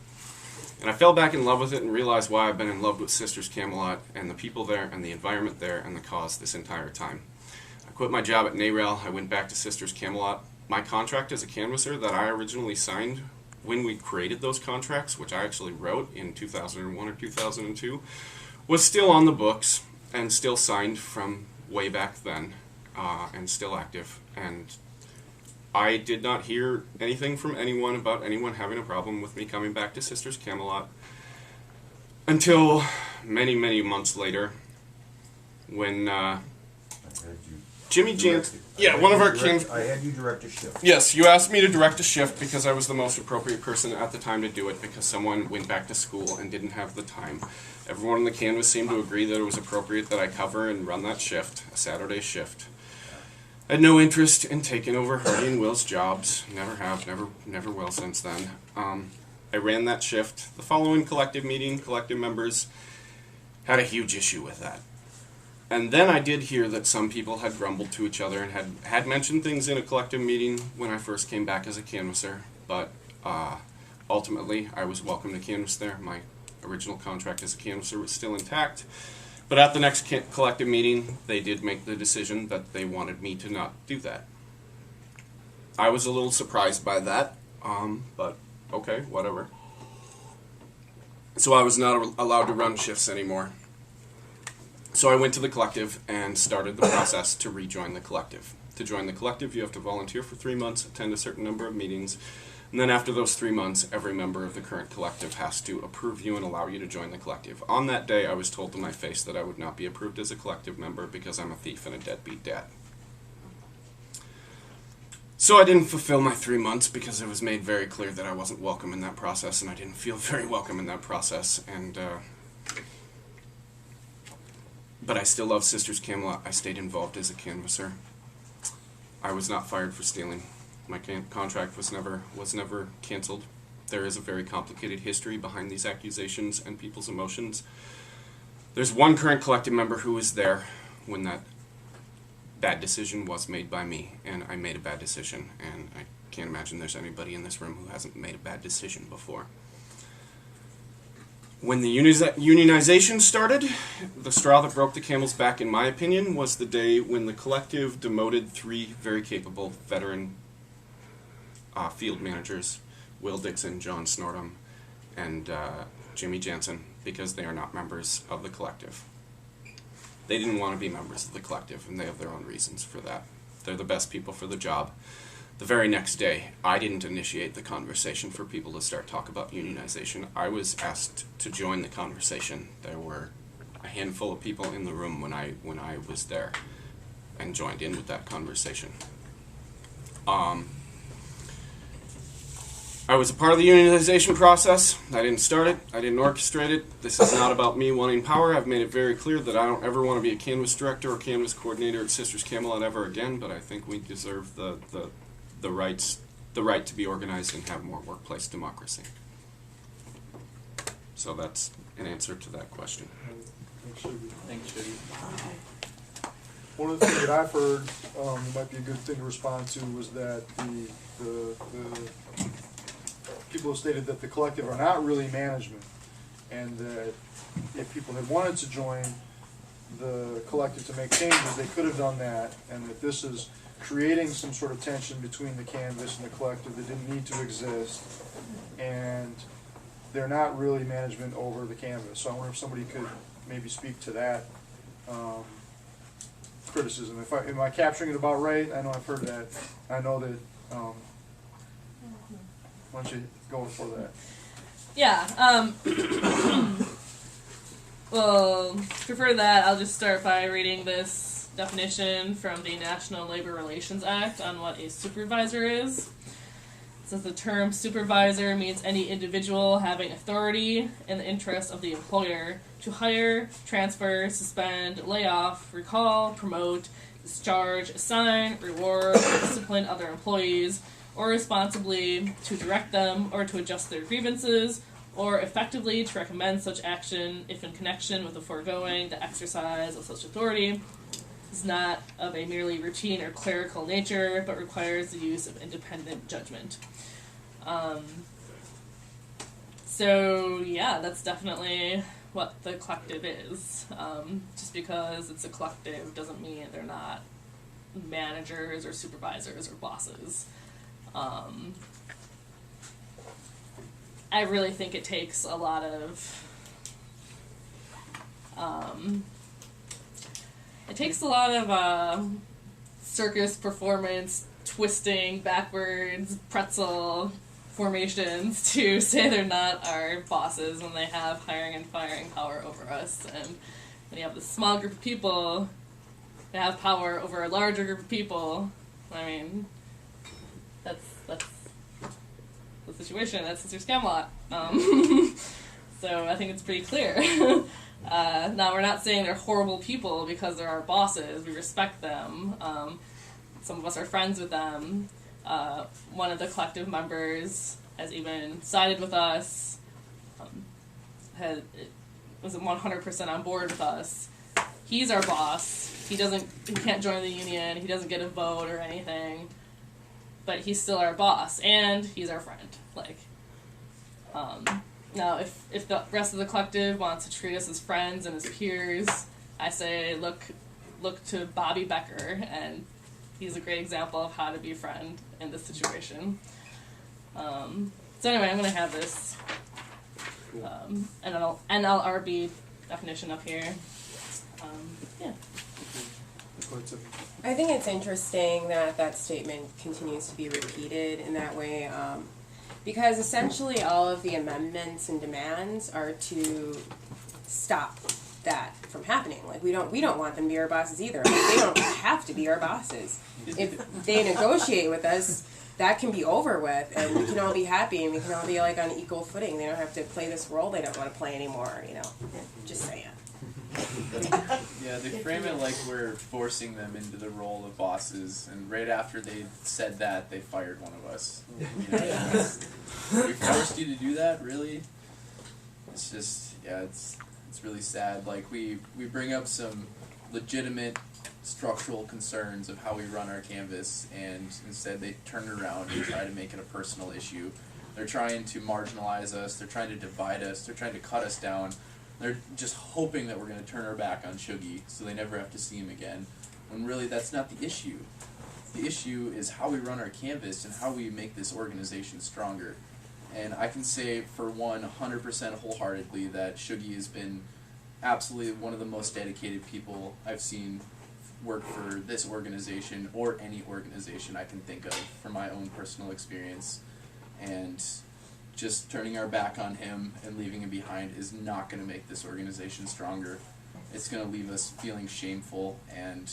and I fell back in love with it and realized why I've been in love with Sisters Camelot and the people there and the environment there and the cause this entire time. I quit my job at NARAL. I went back to Sisters Camelot. My contract as a canvasser that I originally signed when we created those contracts, which I actually wrote in 2001 or 2002, was still on the books and still signed from way back then, and still active. And I did not hear anything from anyone about anyone having a problem with me coming back to Sisters Camelot until many, many months later when Jimmy Jansen, one of our
I had you direct a shift.
Yes, you asked me to direct a shift because I was the most appropriate person at the time to do it because someone went back to school and didn't have the time. Everyone in the canvas seemed to agree that it was appropriate that I cover and run that shift, a Saturday shift. I had no interest in taking over Hardy and Will's jobs. Never have, never will since then. I ran that shift. The following collective meeting, collective members had a huge issue with that. And then I did hear that some people had grumbled to each other and had mentioned things in a collective meeting when I first came back as a canvasser, but ultimately I was welcome to canvas there. My original contract as a canvasser was still intact, but at the next collective meeting they did make the decision that they wanted me to not do that. I was a little surprised by that, but okay, whatever. So I was not allowed to run shifts anymore. So I went to the collective and started the process to rejoin the collective. To join the collective, you have to volunteer for 3 months, attend a certain number of meetings, and then after those 3 months, every member of the current collective has to approve you and allow you to join the collective. On that day, I was told to my face that I would not be approved as a collective member because I'm a thief and a deadbeat dad. So I didn't fulfill my 3 months because it was made very clear that I wasn't welcome in that process, and I didn't feel very welcome in that process, and but I still love Sisters Camelot. I stayed involved as a canvasser. I was not fired for stealing. My contract was never canceled. There is a very complicated history behind these accusations and people's emotions. There's one current collective member who was there when that bad decision was made by me, and I made a bad decision, and I can't imagine there's anybody in this room who hasn't made a bad decision before. When the unionization started, the straw that broke the camel's back, in my opinion, was the day when the collective demoted 3 very capable veteran field managers, Will Dixon, John Snortum, and Jimmy Jansen, because they are not members of the collective. They didn't want to be members of the collective, and they have their own reasons for that. They're the best people for the job. The very next day, I didn't initiate the conversation for people to start talk about unionization. I was asked to join the conversation. There were a handful of people in the room when I was there and joined in with that conversation. I was a part of the unionization process. I didn't start it. I didn't orchestrate it. This is not about me wanting power. I've made it very clear that I don't ever want to be a canvas director or canvas coordinator at Sisters Camelot ever again, but I think we deserve the right to be organized and have more workplace democracy. So that's an answer to that question.
Thanks, Judy.
One of the things that I've heard might be a good thing to respond to was that the people have stated that the collective are not really management, and that if people had wanted to join the collective to make changes, they could have done that, and that this is creating some sort of tension between the canvas and the collective that didn't need to exist, and they're not really management over the canvas. So I wonder if somebody could maybe speak to that criticism. Am I capturing it about right? I know I've heard that. I know that. Why don't you go for that?
Yeah. Well, for that, I'll just start by reading this definition from the National Labor Relations Act on what a supervisor is. It says the term supervisor means any individual having authority in the interest of the employer to hire, transfer, suspend, lay off, recall, promote, discharge, assign, reward, or discipline other employees or responsibly to direct them or to adjust their grievances, or effectively to recommend such action if in connection with the foregoing the exercise of such authority is not of a merely routine or clerical nature, but requires the use of independent judgment. So yeah, that's definitely what the collective is. Just because it's a collective doesn't mean they're not managers or supervisors or bosses. I really think it takes a lot of circus performance, twisting backwards, pretzel formations to say they're not our bosses when they have hiring and firing power over us. And when you have this small group of people that have power over a larger group of people, I mean, that's the situation. That's Sisters Camelot. So I think it's pretty clear. Now, we're not saying they're horrible people because they're our bosses. We respect them. Some of us are friends with them. One of the collective members has even sided with us, was 100% on board with us. He's our boss. He can't join the union. He doesn't get a vote or anything, but he's still our boss, and he's our friend. Now, if the rest of the collective wants to treat us as friends and as peers, I say look to Bobby Becker, and he's a great example of how to be a friend in this situation. So anyway, I'm going to have this NLRB definition up here. Yeah.
I think it's interesting that that statement continues to be repeated in that way, because essentially all of the amendments and demands are to stop that from happening. Like, we don't want them to be our bosses either. Like, they don't have to be our bosses. If they negotiate with us, that can be over with, and we can all be happy, and we can all be like on equal footing. They don't have to play this role they don't want to play anymore. Just saying.
Yeah, they frame it like we're forcing them into the role of bosses, and right after they said that, they fired one of us. We forced you to do that, really? It's just, yeah, it's really sad. Like, we bring up some legitimate structural concerns of how we run our canvas, and instead they turn it around and try to make it a personal issue. They're trying to marginalize us, they're trying to divide us, they're trying to cut us down. They're just hoping that we're going to turn our back on Shuggy so they never have to see him again, when really that's not the issue. The issue is how we run our canvas and how we make this organization stronger. And I can say for 100% wholeheartedly that Shuggy has been absolutely one of the most dedicated people I've seen work for this organization or any organization I can think of from my own personal experience. And just turning our back on him and leaving him behind is not going to make this organization stronger. It's going to leave us feeling shameful and,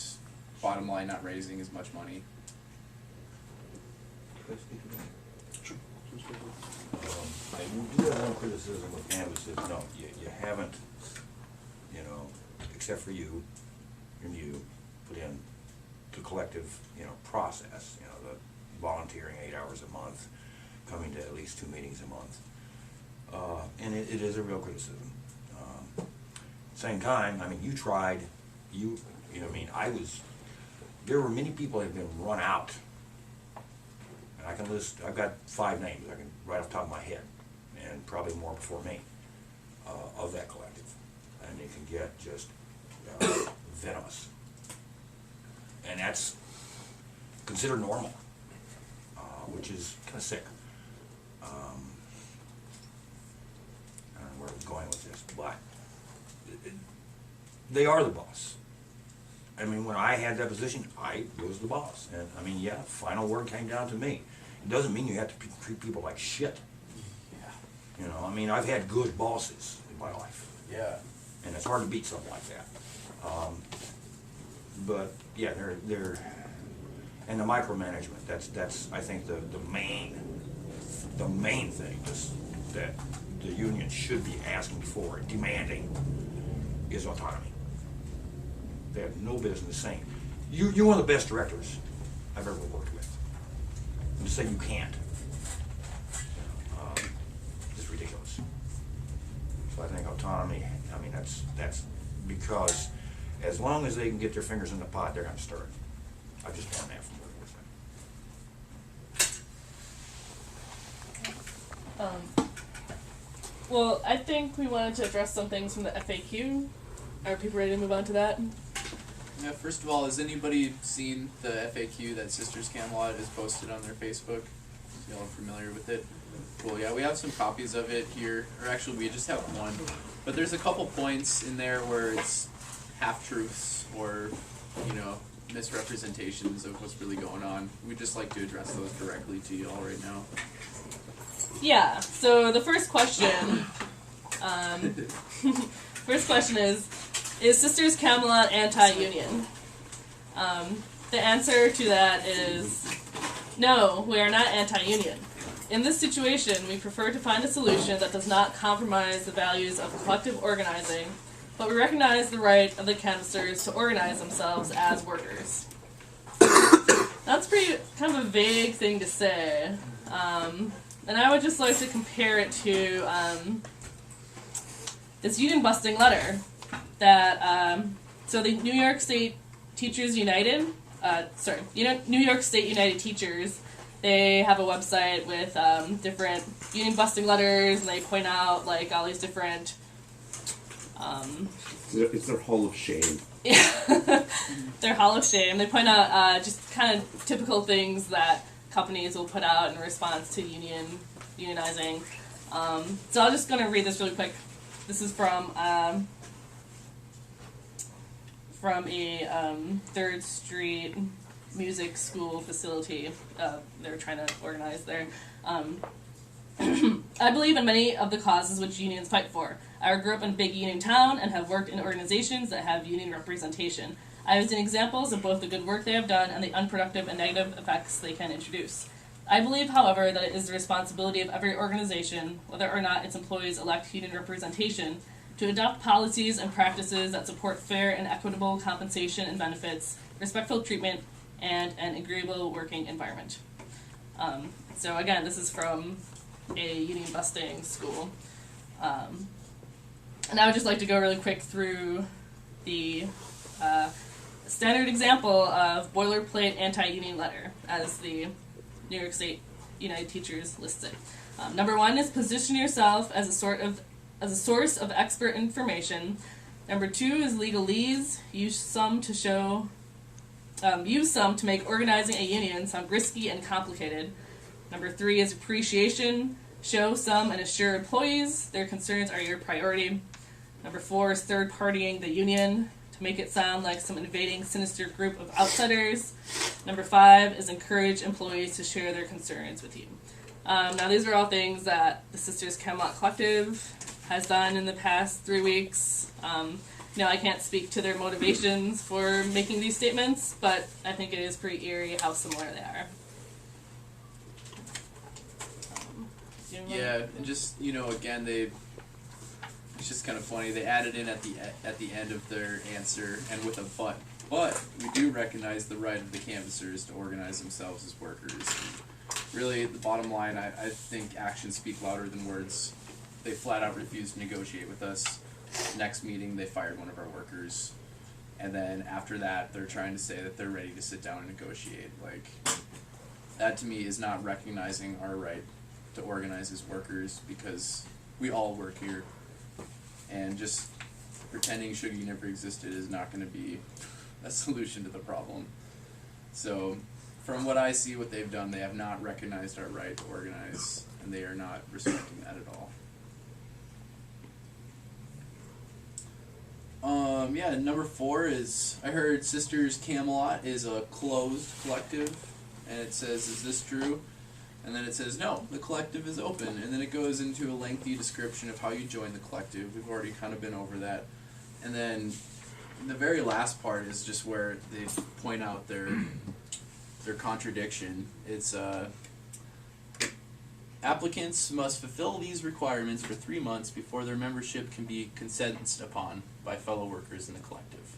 bottom line, not raising as much money.
I do have one criticism of canvases. No, you haven't, except for you, and you put in the collective, process, the volunteering 8 hours a month, coming to at least 2 meetings a month. And it is a real criticism. Same time, you tried, there were many people that have been run out. And I can list, I've got 5 names, I can right off the top of my head, and probably more before me, of that collective. And it can get just venomous. And that's considered normal, which is kind of sick. I don't know where I was going with this, but they are the boss. When I had that position, I was the boss. And yeah, final word came down to me. It doesn't mean you have to treat people like shit. Yeah. I've had good bosses in my life.
Yeah.
And it's hard to beat something like that. But yeah, they're and the micromanagement. That's I think the main thing that the union should be asking for, demanding, is autonomy. They have no business saying. You're one of the best directors I've ever worked with. to say you can't. Just ridiculous. So I think autonomy, I mean, that's because as long as they can get their fingers in the pot, they're gonna stir it. I just learned that from working with them.
Well, I think we wanted to address some things from the FAQ. Are people ready to move on to that?
Yeah, first of all, has anybody seen the FAQ that Sisters Camelot has posted on their Facebook? Y'all are familiar with it? Cool, yeah, we have some copies of it here, or actually we just have one. But there's a couple points in there where it's half-truths or, you know, misrepresentations of what's really going on. We'd just like to address those directly to y'all right now.
Yeah, so the first question, is Sisters Camelot anti-union? The answer to that is no, we are not anti-union. In this situation, we prefer to find a solution that does not compromise the values of collective organizing, but we recognize the right of the canvassers to organize themselves as workers. That's pretty kind of a vague thing to say. And I would just like to compare it to this union busting letter that, so the New York State Teachers United, New York State United Teachers, they have a website with different union busting letters, and they point out like all these different
it's their hall of shame.
Yeah, their hall of shame. They point out just kind of typical things that companies will put out in response to unionizing. So I'm just going to read this really quick. This is from a 3rd Street music school facility they're trying to organize there. I believe in many of the causes which unions fight for. I grew up in a big union town and have worked in organizations that have union representation. I have seen examples of both the good work they have done and the unproductive and negative effects they can introduce. I believe, however, that it is the responsibility of every organization, whether or not its employees elect union representation, to adopt policies and practices that support fair and equitable compensation and benefits, respectful treatment, and an agreeable working environment. So again, this is from a union busting school. And I would just like to go really quick through the standard example of boilerplate anti-union letter, as the New York State United Teachers lists it. Number 1 is position yourself as a source of expert information. Number 2 is legalese. Use some to make organizing a union sound risky and complicated. Number 3 is appreciation. Show some and assure employees their concerns are your priority. Number 4 is third-partying the union to make it sound like some invading, sinister group of outsiders. Number 5 is encourage employees to share their concerns with you. Now, these are all things that the Sisters Camelot Collective has done in the past 3 weeks. I can't speak to their motivations for making these statements, but I think it is pretty eerie how similar they are.
Yeah, and just, again, it's just kind of funny. They added in at the end of their answer, and with a but. But we do recognize the right of the canvassers to organize themselves as workers. Really, the bottom line, I think actions speak louder than words. They flat out refused to negotiate with us. Next meeting, they fired one of our workers. And then after that, they're trying to say that they're ready to sit down and negotiate. Like, that to me is not recognizing our right to organize as workers, because we all work here. And just pretending Sugar never existed is not going to be a solution to the problem. So, from what I see, what they've done, they have not recognized our right to organize, and they are not respecting that at all. Number 4 is, I heard Sisters Camelot is a closed collective, and it says, is this true? And then it says, no, the collective is open. And then it goes into a lengthy description of how you join the collective. We've already kind of been over that. And then the very last part is just where they point out their contradiction. It's applicants must fulfill these requirements for 3 months before their membership can be consented upon by fellow workers in the collective.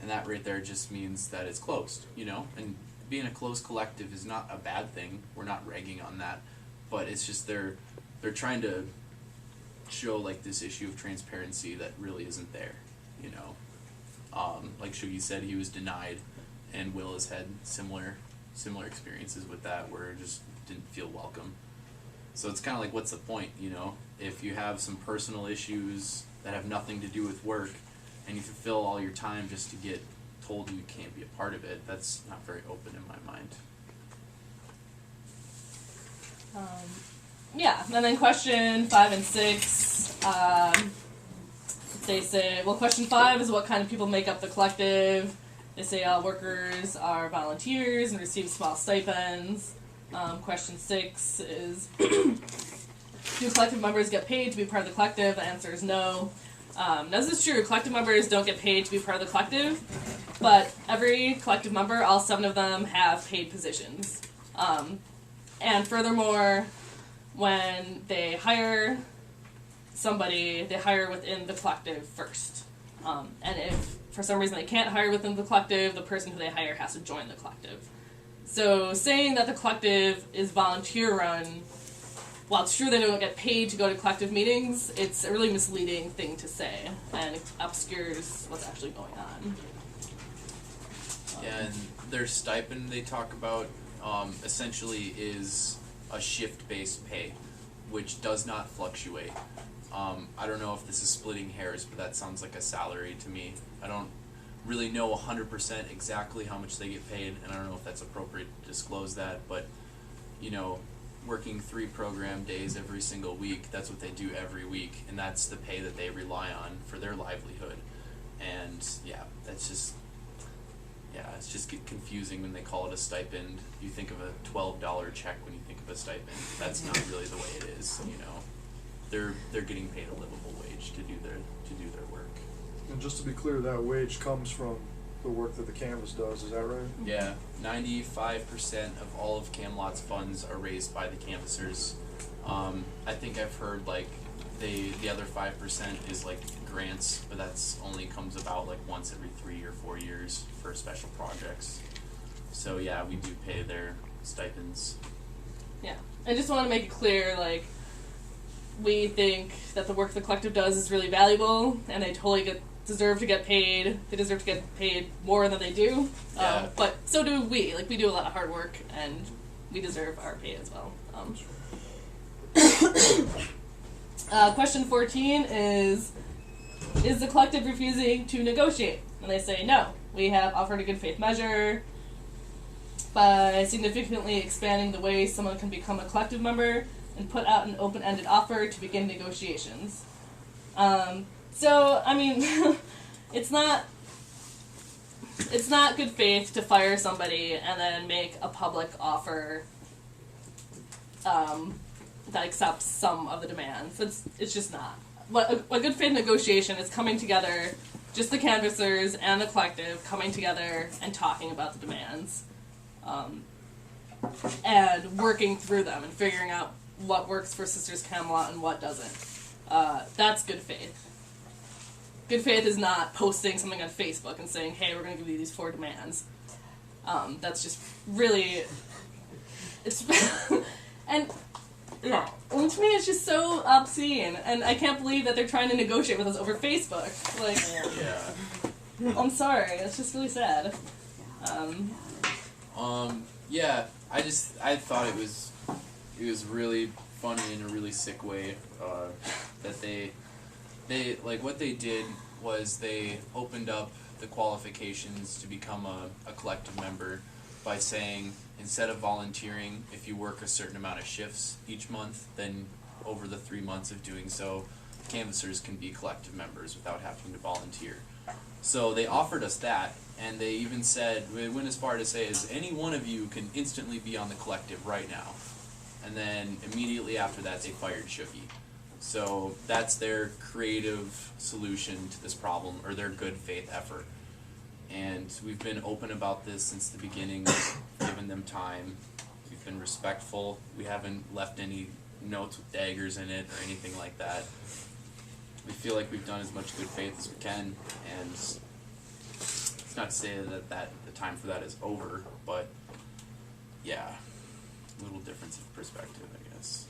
And that right there just means that it's closed, and being a closed collective is not a bad thing. We're not ragging on that, but it's just they're trying to show like this issue of transparency that really isn't there, you know. Like Shugi said, he was denied, and Will has had similar experiences with that where it just didn't feel welcome. So it's kind of like, what's the point, you know? If you have some personal issues that have nothing to do with work, and you fulfill all your time just to get told you can't be a part of it, that's not very open in my mind.
Yeah, and then question 5 and 6, they say, well, question 5 is what kind of people make up the collective. They say all workers are volunteers and receive small stipends. Question 6 is, do collective members get paid to be part of the collective? The answer is no. Now, this is true. Collective members don't get paid to be part of the collective, but every collective member, all 7 of them, have paid positions. And furthermore, when they hire somebody, they hire within the collective first. And if for some reason they can't hire within the collective, the person who they hire has to join the collective. So saying that the collective is volunteer run, while it's true they don't get paid to go to collective meetings, it's a really misleading thing to say, and it obscures what's actually going on.
Yeah, and their stipend they talk about essentially is a shift-based pay, which does not fluctuate. I don't know if this is splitting hairs, but that sounds like a salary to me. I don't really know 100% exactly how much they get paid, and I don't know if that's appropriate to disclose that, but, you know, working 3 program days every single week, that's what they do every week, and that's the pay that they rely on for their livelihood. And, yeah, that's just... Yeah, it's just confusing when they call it a stipend. You think of a $12 check when you think of a stipend. That's not really the way it is, you know. They're getting paid a livable wage to do their work.
And just to be clear, that wage comes from the work that the canvas does, is that right?
Yeah, 95% of all of Camelot's funds are raised by the canvassers. I think I've heard like the other 5% is like grants, but that's only comes about like once every 3 or 4 years for special projects. So yeah, we do pay their stipends.
Yeah, I just want to make it clear, like, we think that the work the collective does is really valuable, and they totally deserve to get paid. They deserve to get paid more than they do.
Yeah.
But so do we. Like, we do a lot of hard work, and we deserve our pay as well. Question 14 is the collective refusing to negotiate? And they say no. We have offered a good faith measure by significantly expanding the way someone can become a collective member and put out an open-ended offer to begin negotiations. So, I mean, it's not good faith to fire somebody and then make a public offer that accepts some of the demands. It's just not. A good faith negotiation is coming together, just the canvassers and the collective coming together and talking about the demands, and working through them and figuring out what works for Sisters Camelot and what doesn't. That's good faith. Good faith is not posting something on Facebook and saying, hey, we're going to give you these 4 demands. That's just really... It's... and... Yeah. And to me, it's just so obscene, and I can't believe that they're trying to negotiate with us over Facebook. Like,
Yeah.
I'm sorry, it's just really sad.
Yeah, I thought it was really funny in a really sick way, that they like what they did was they opened up the qualifications to become a collective member by saying, instead of volunteering, if you work a certain amount of shifts each month, then over the 3 months of doing so, canvassers can be collective members without having to volunteer. So they offered us that, and they even said, they went as far to say, is any one of you can instantly be on the collective right now. And then immediately after that, they fired Shuki. So that's their creative solution to this problem, or their good faith effort. And we've been open about this since the beginning, given them time. We've been respectful. We haven't left any notes with daggers in it or anything like that. We feel like we've done as much good faith as we can, and it's not to say that the time for that is over, but yeah, a little difference of perspective, I guess.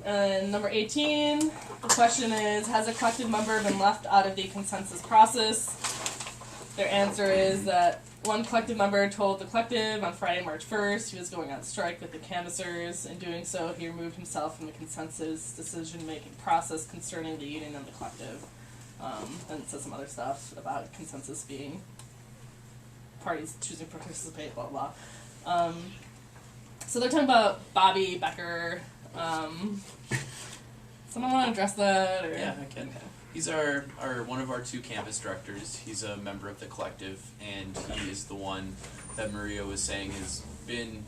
And number 18, the question is, has a collective member been left out of the consensus process? Their answer is that one collective member told the collective on Friday, March 1st, he was going on strike with the canvassers. In doing so, he removed himself from the consensus decision-making process concerning the union and the collective. And it says some other stuff about consensus being parties choosing to participate, blah, blah. So they're talking about Bobby Becker. Someone want to address that? Or?
Yeah, I can. He's our one of our two campus directors. He's a member of the collective, and he is the one that Maria was saying has been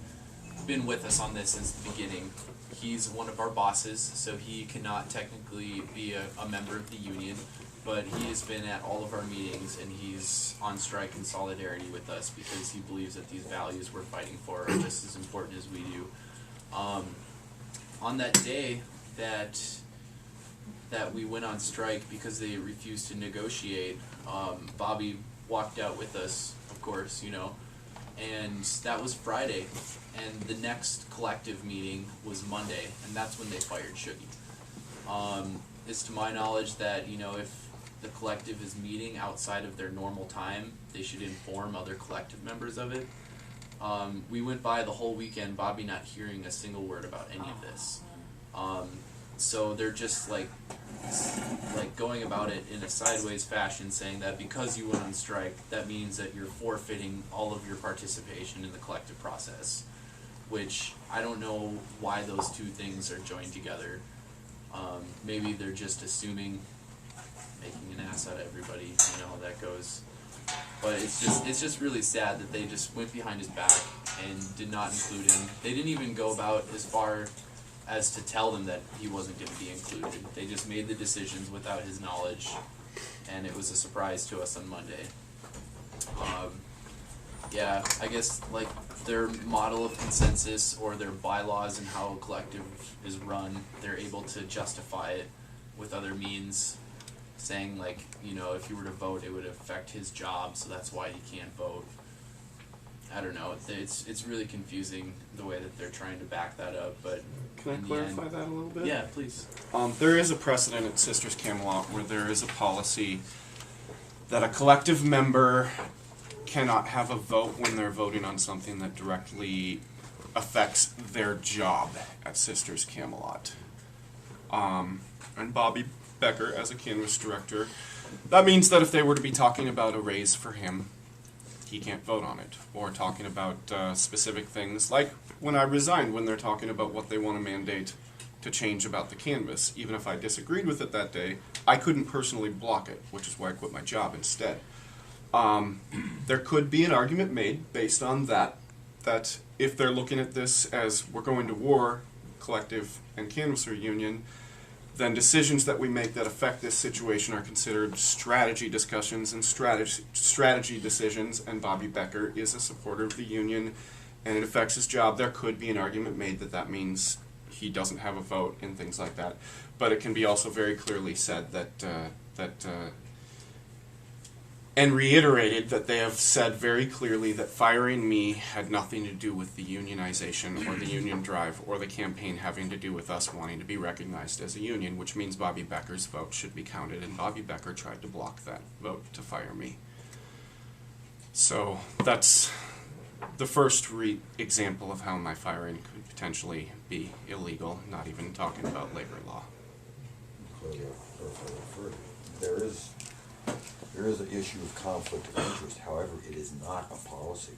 with us on this since the beginning. He's one of our bosses, so he cannot technically be a member of the union, but he has been at all of our meetings, and he's on strike in solidarity with us because he believes that these values we're fighting for are just as important as we do. On that day that we went on strike because they refused to negotiate, Bobby walked out with us, of course, and that was Friday, and the next collective meeting was Monday, and that's when they fired Shuggy. It's to my knowledge that, if the collective is meeting outside of their normal time, they should inform other collective members of it. We went by the whole weekend, Bobby not hearing a single word about any of this. So they're just like going about it in a sideways fashion, saying that because you went on strike, that means that you're forfeiting all of your participation in the collective process, which I don't know why those two things are joined together. Maybe they're just assuming, making an ass out of everybody, that goes. But it's just really sad that they just went behind his back and did not include him. They didn't even go about as far as to tell them that he wasn't going to be included. They just made the decisions without his knowledge, and it was a surprise to us on Monday. Yeah, I guess their model of consensus or their bylaws and how a collective is run, they're able to justify it with other means, saying if you were to vote, it would affect his job, so that's why he can't vote. I don't know. It's really confusing the way that they're trying to back that up, but
Can I clarify that a little bit?
yeah, please.
There is a precedent at Sisters Camelot where there is a policy that a collective member cannot have a vote when they're voting on something that directly affects their job at Sisters Camelot. And Bobby Becker, as a canvas director, that means that if they were to be talking about a raise for him, he can't vote on it, or talking about specific things, like when I resigned, when they're talking about what they want to mandate to change about the canvas. Even if I disagreed with it that day, I couldn't personally block it, which is why I quit my job instead. There could be an argument made based on that if they're looking at this as we're going to war, collective and canvasser union, then decisions that we make that affect this situation are considered strategy discussions and strategy decisions, and Bobby Becker is a supporter of the union, and it affects his job. There could be an argument made that means he doesn't have a vote and things like that. But it can be also very clearly said and reiterated that they have said very clearly that firing me had nothing to do with the unionization or the union drive or the campaign having to do with us wanting to be recognized as a union, which means Bobby Becker's vote should be counted, and Bobby Becker tried to block that vote to fire me. So that's the first example of how my firing could potentially be illegal, not even talking about labor law.
There is an issue of conflict of interest. However, it is not a policy.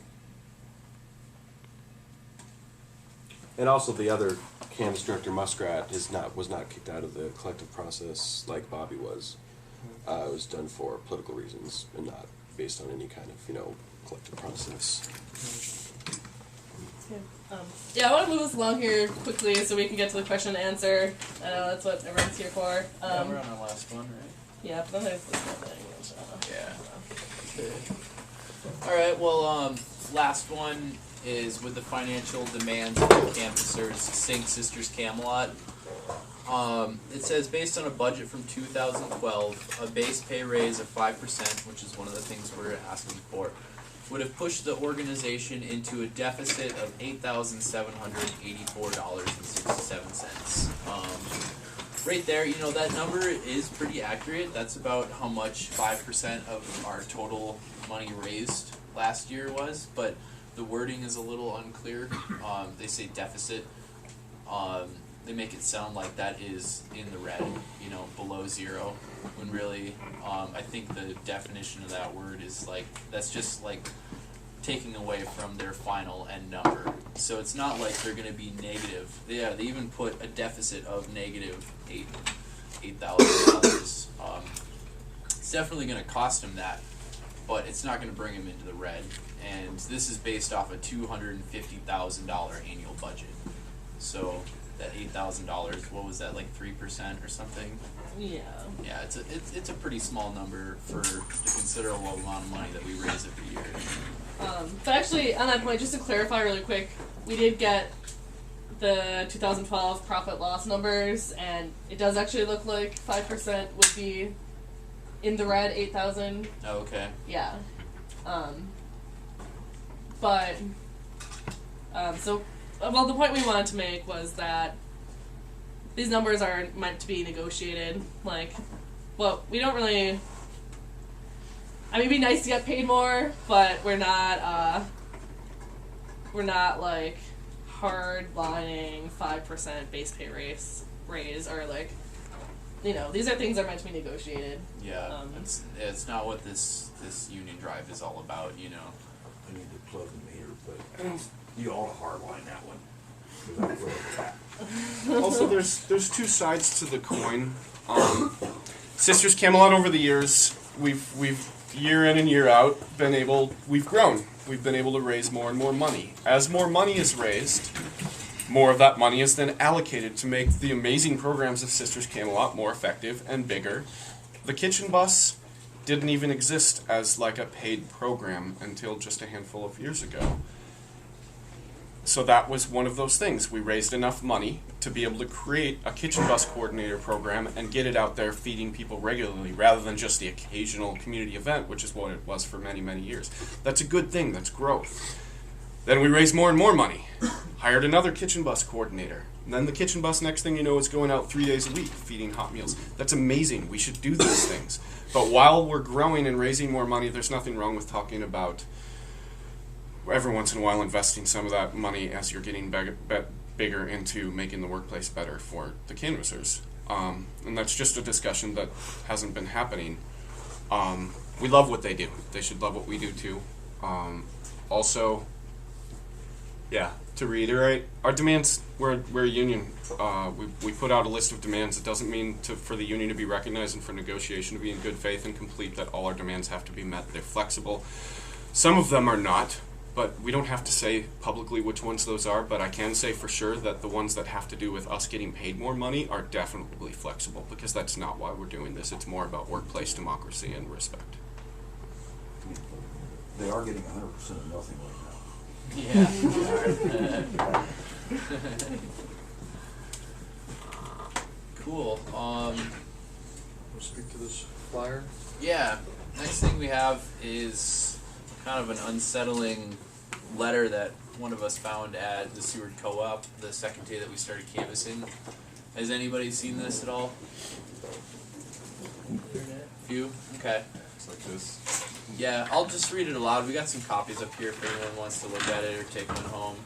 And also, the other canvas director, Muskrat, was not kicked out of the collective process like Bobby was. It was done for political reasons and not based on any kind of collective process.
Yeah, I want to move us along here quickly so we can get to the question and answer. I know that's what everyone's here for.
Yeah, we're on our last one, right?
Yeah, but then there's this one thing.
Yeah. Alright, well, last one is with the financial demands of the canvassers, St. Sisters Camelot. It says based on a budget from 2012, a base pay raise of 5%, which is one of the things we're asking for, would have pushed the organization into a deficit of $8,784.67. Right there, you know, that number is pretty accurate. That's about how much 5% of our total money raised last year was, but the wording is a little unclear. They say deficit. They make it sound like that is in the red, you know, below zero, when really, I think the definition of that word is like, that's just like taking away from their final end number. So it's not like they're going to be negative. Yeah, they even put a deficit of negative $8,000. It's definitely going to cost them that, but it's not going to bring them into the red. And this is based off a $250,000 annual budget. So that $8,000, what was that, like 3% or something?
Yeah.
Yeah, it's a pretty small number for the considerable amount of money that we raise every year.
But actually, on that point, just to clarify really quick, we did get the 2012 profit loss numbers, and it does actually look like 5% would be in the red, 8,000.
Oh, okay.
Yeah. Well, the point we wanted to make was that these numbers are meant to be negotiated. Like, well, we don't really. I mean, it'd be nice to get paid more, but we're not like hard-lining 5% base pay raise, or like, you know, these are things that are meant to be negotiated.
Yeah, it's not what this union drive is all about, you know.
I need to plug the meter, but you ought to hardline that one. 'Cause I feel like that.
Also, there's two sides to the coin. Sisters Camelot, over the years, we've year in and year out we've grown. We've been able to raise more and more money. As more money is raised, more of that money is then allocated to make the amazing programs of Sisters Camelot more effective and bigger. The kitchen bus didn't even exist as like a paid program until just a handful of years ago. So that was one of those things. We raised enough money to be able to create a kitchen bus coordinator program and get it out there feeding people regularly, rather than just the occasional community event, which is what it was for many, many years. That's a good thing. That's growth. Then we raised more and more money, hired another kitchen bus coordinator. And then the kitchen bus, next thing you know, is going out 3 days a week feeding hot meals. That's amazing. We should do these things. But while we're growing and raising more money, there's nothing wrong with talking about every once in a while investing some of that money as you're getting bigger into making the workplace better for the canvassers. And that's just a discussion that hasn't been happening. We love what they do. They should love what we do too. Also, yeah, to reiterate, our demands, we're a union. We put out a list of demands. It doesn't mean for the union to be recognized and for negotiation to be in good faith and complete that all our demands have to be met. They're flexible. Some of them are not. But we don't have to say publicly which ones those are, but I can say for sure that the ones that have to do with us getting paid more money are definitely flexible, because that's not why we're doing this. It's more about workplace democracy and respect.
They are getting 100% of nothing right
Yeah. Cool.
We'll speak to this flyer.
Yeah. Next thing we have is kind of an unsettling letter that one of us found at the Seward Co-op the second day that we started canvassing. Has anybody seen this at all? Few? Okay.
Looks like this.
Yeah, I'll just read it aloud. We got some copies up here if anyone wants to look at it or take one home.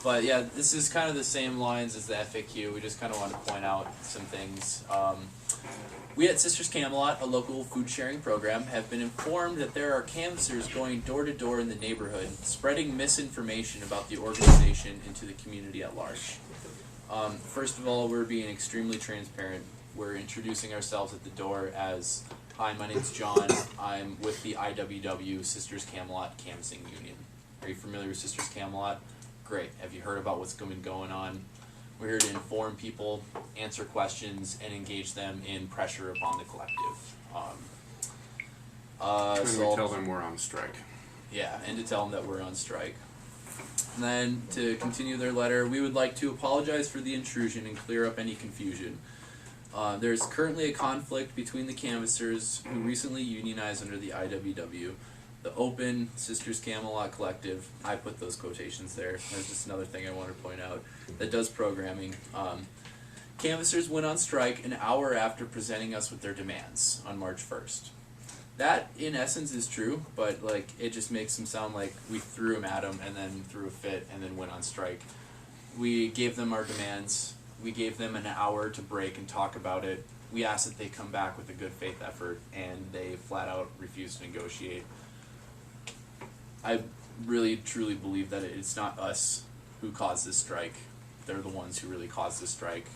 But yeah, this is kind of the same lines as the FAQ. We just kind of want to point out some things. We at Sisters Camelot, a local food sharing program, have been informed that there are canvassers going door to door in the neighborhood, spreading misinformation about the organization into the community at large. First of all, we're being extremely transparent. We're introducing ourselves at the door as, hi, my name's John. I'm with the IWW, Sisters Camelot Canvassing Union. Are you familiar with Sisters Camelot? Great. Have you heard about what's been going on? We're here to inform people, answer questions, and engage them in pressure upon the collective.
And we tell them we're on strike.
Yeah, and to tell them that we're on strike. And then, to continue their letter, we would like to apologize for the intrusion and clear up any confusion. There's currently a conflict between the canvassers who recently unionized under the IWW, the Open Sisters Camelot Collective. I put those quotations there. That's just another thing I want to point out that does programming. Canvassers went on strike an hour after presenting us with their demands on March 1st. That, in essence, is true, but like it just makes them sound like we threw them at them and then threw a fit and then went on strike. We gave them our demands. We gave them an hour to break and talk about it. We asked that they come back with a good faith effort, and they flat out refused to negotiate. I really, truly believe that it's not us who caused this strike. They're the ones who really caused this strike.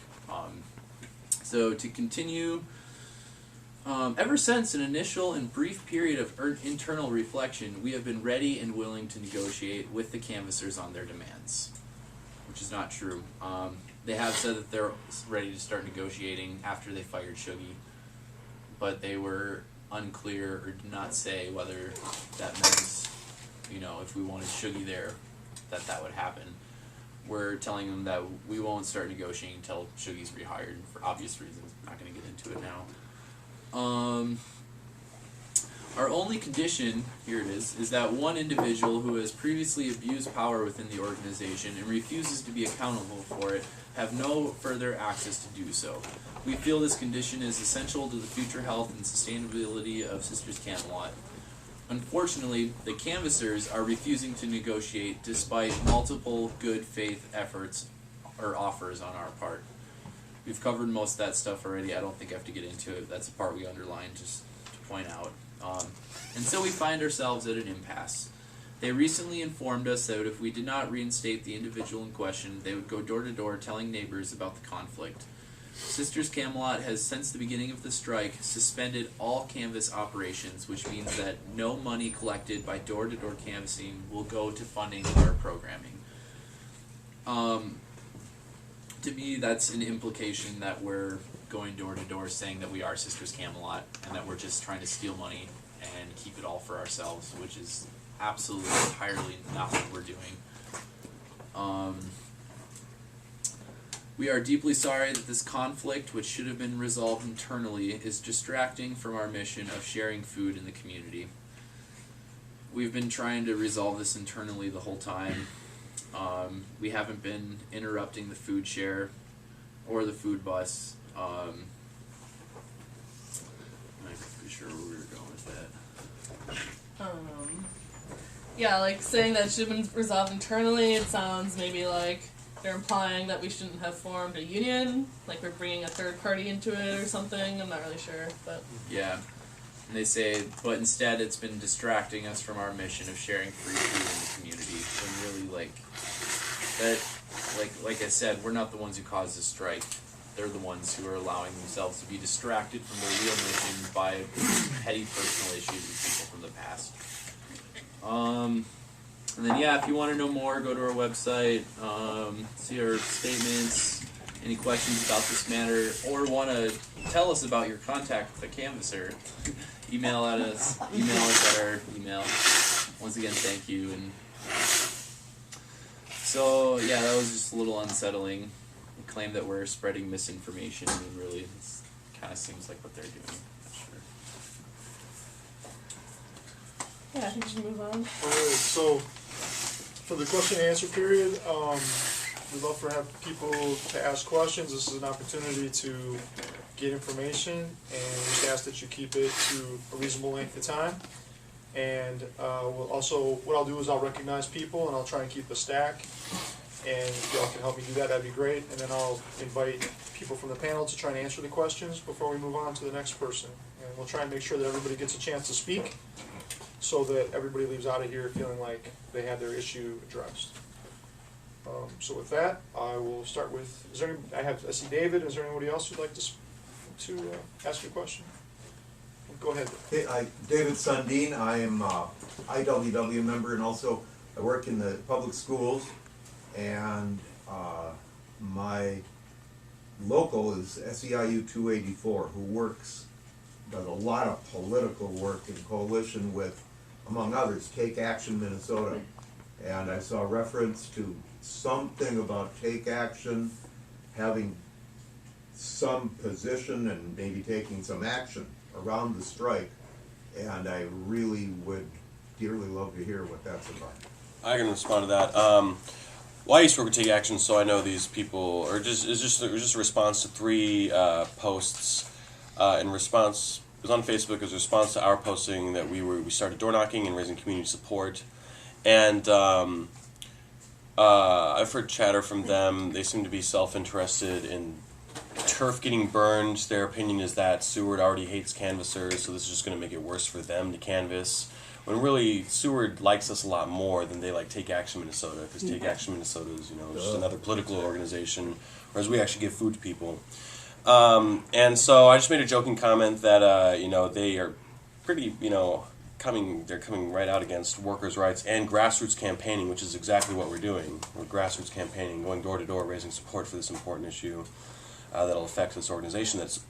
So to continue, ever since an initial and brief period of internal reflection, we have been ready and willing to negotiate with the canvassers on their demands, which is not true. They have said that they're ready to start negotiating after they fired Shuggy, but they were unclear or did not say whether that meant, you know, if we wanted Shuggy there, that would happen. We're telling them that we won't start negotiating until Shuggy's rehired for obvious reasons. I'm not going to get into it now. Our only condition, here it is that one individual who has previously abused power within the organization and refuses to be accountable for it have no further access to do so. We feel this condition is essential to the future health and sustainability of Sisters Camelot. Unfortunately, the canvassers are refusing to negotiate despite multiple good faith efforts or offers on our part. We've covered most of that stuff already. I don't think I have to get into it. That's the part we underlined just to point out. And so we find ourselves at an impasse. They recently informed us that if we did not reinstate the individual in question, they would go door to door telling neighbors about the conflict. Sisters Camelot has, since the beginning of the strike, suspended all canvass operations, which means that no money collected by door-to-door canvassing will go to funding our programming. To me, that's an implication that we're going door-to-door saying that we are Sisters Camelot and that we're just trying to steal money and keep it all for ourselves, which is absolutely entirely not what we're doing. We are deeply sorry that this conflict, which should have been resolved internally, is distracting from our mission of sharing food in the community. We've been trying to resolve this internally the whole time. We haven't been interrupting the food share or the food bus. I'm not sure where we were going with that.
Yeah, like saying that it should have been resolved internally, it sounds maybe like they're implying that we shouldn't have formed a union, like we're bringing a third party into it or something. I'm not really sure, but
yeah. And they say, but instead it's been distracting us from our mission of sharing free food in the community. When really, like I said, we're not the ones who caused the strike. They're the ones who are allowing themselves to be distracted from their real mission by petty personal issues with people from the past. And then, yeah, if you want to know more, go to our website, see our statements, any questions about this matter, or want to tell us about your contact with the canvasser, email us at our email. Once again, thank you. And so, yeah, that was just a little unsettling. They claim that we're spreading misinformation, and really, it kind of seems like what they're doing. Not sure.
yeah, I think we should move on.
Alright, so for the question and answer period, we'd love to have people to ask questions. This is an opportunity to get information, and we just ask that you keep it to a reasonable length of time. And we'll also, what I'll do is I'll recognize people, and I'll try and keep a stack. And if y'all can help me do that, that'd be great. And then I'll invite people from the panel to try and answer the questions before we move on to the next person. And we'll try and make sure that everybody gets a chance to speak, so that everybody leaves out of here feeling like they had their issue addressed. So with that, I will start with, I see David. Is there anybody else who'd like to ask you a question? Go ahead.
Hey, David Sundin. I am IWW member, and also I work in the public schools, and my local is SEIU 284, who does a lot of political work in coalition with, among others, Take Action Minnesota. And I saw reference to something about take action, having some position and maybe taking some action around the strike. And I really would dearly love to hear what that's about.
I can respond to that. Well, I used to work with Take Action, so I know these people. Or it was just a response to 3 posts. In response, it was on Facebook. It was a response to our posting that we started door knocking and raising community support. And I've heard chatter from them. They seem to be self-interested in turf getting burned. Their opinion is that Seward already hates canvassers, so this is just going to make it worse for them to canvass. When really, Seward likes us a lot more than they like Take Action Minnesota, because Take Action Minnesota is, just another political organization, whereas we actually give food to people. And so I just made a joking comment that, they are pretty, they're coming right out against workers' rights and grassroots campaigning, which is exactly what we're doing. We're grassroots campaigning, going door to door, raising support for this important issue that'll affect this organization that's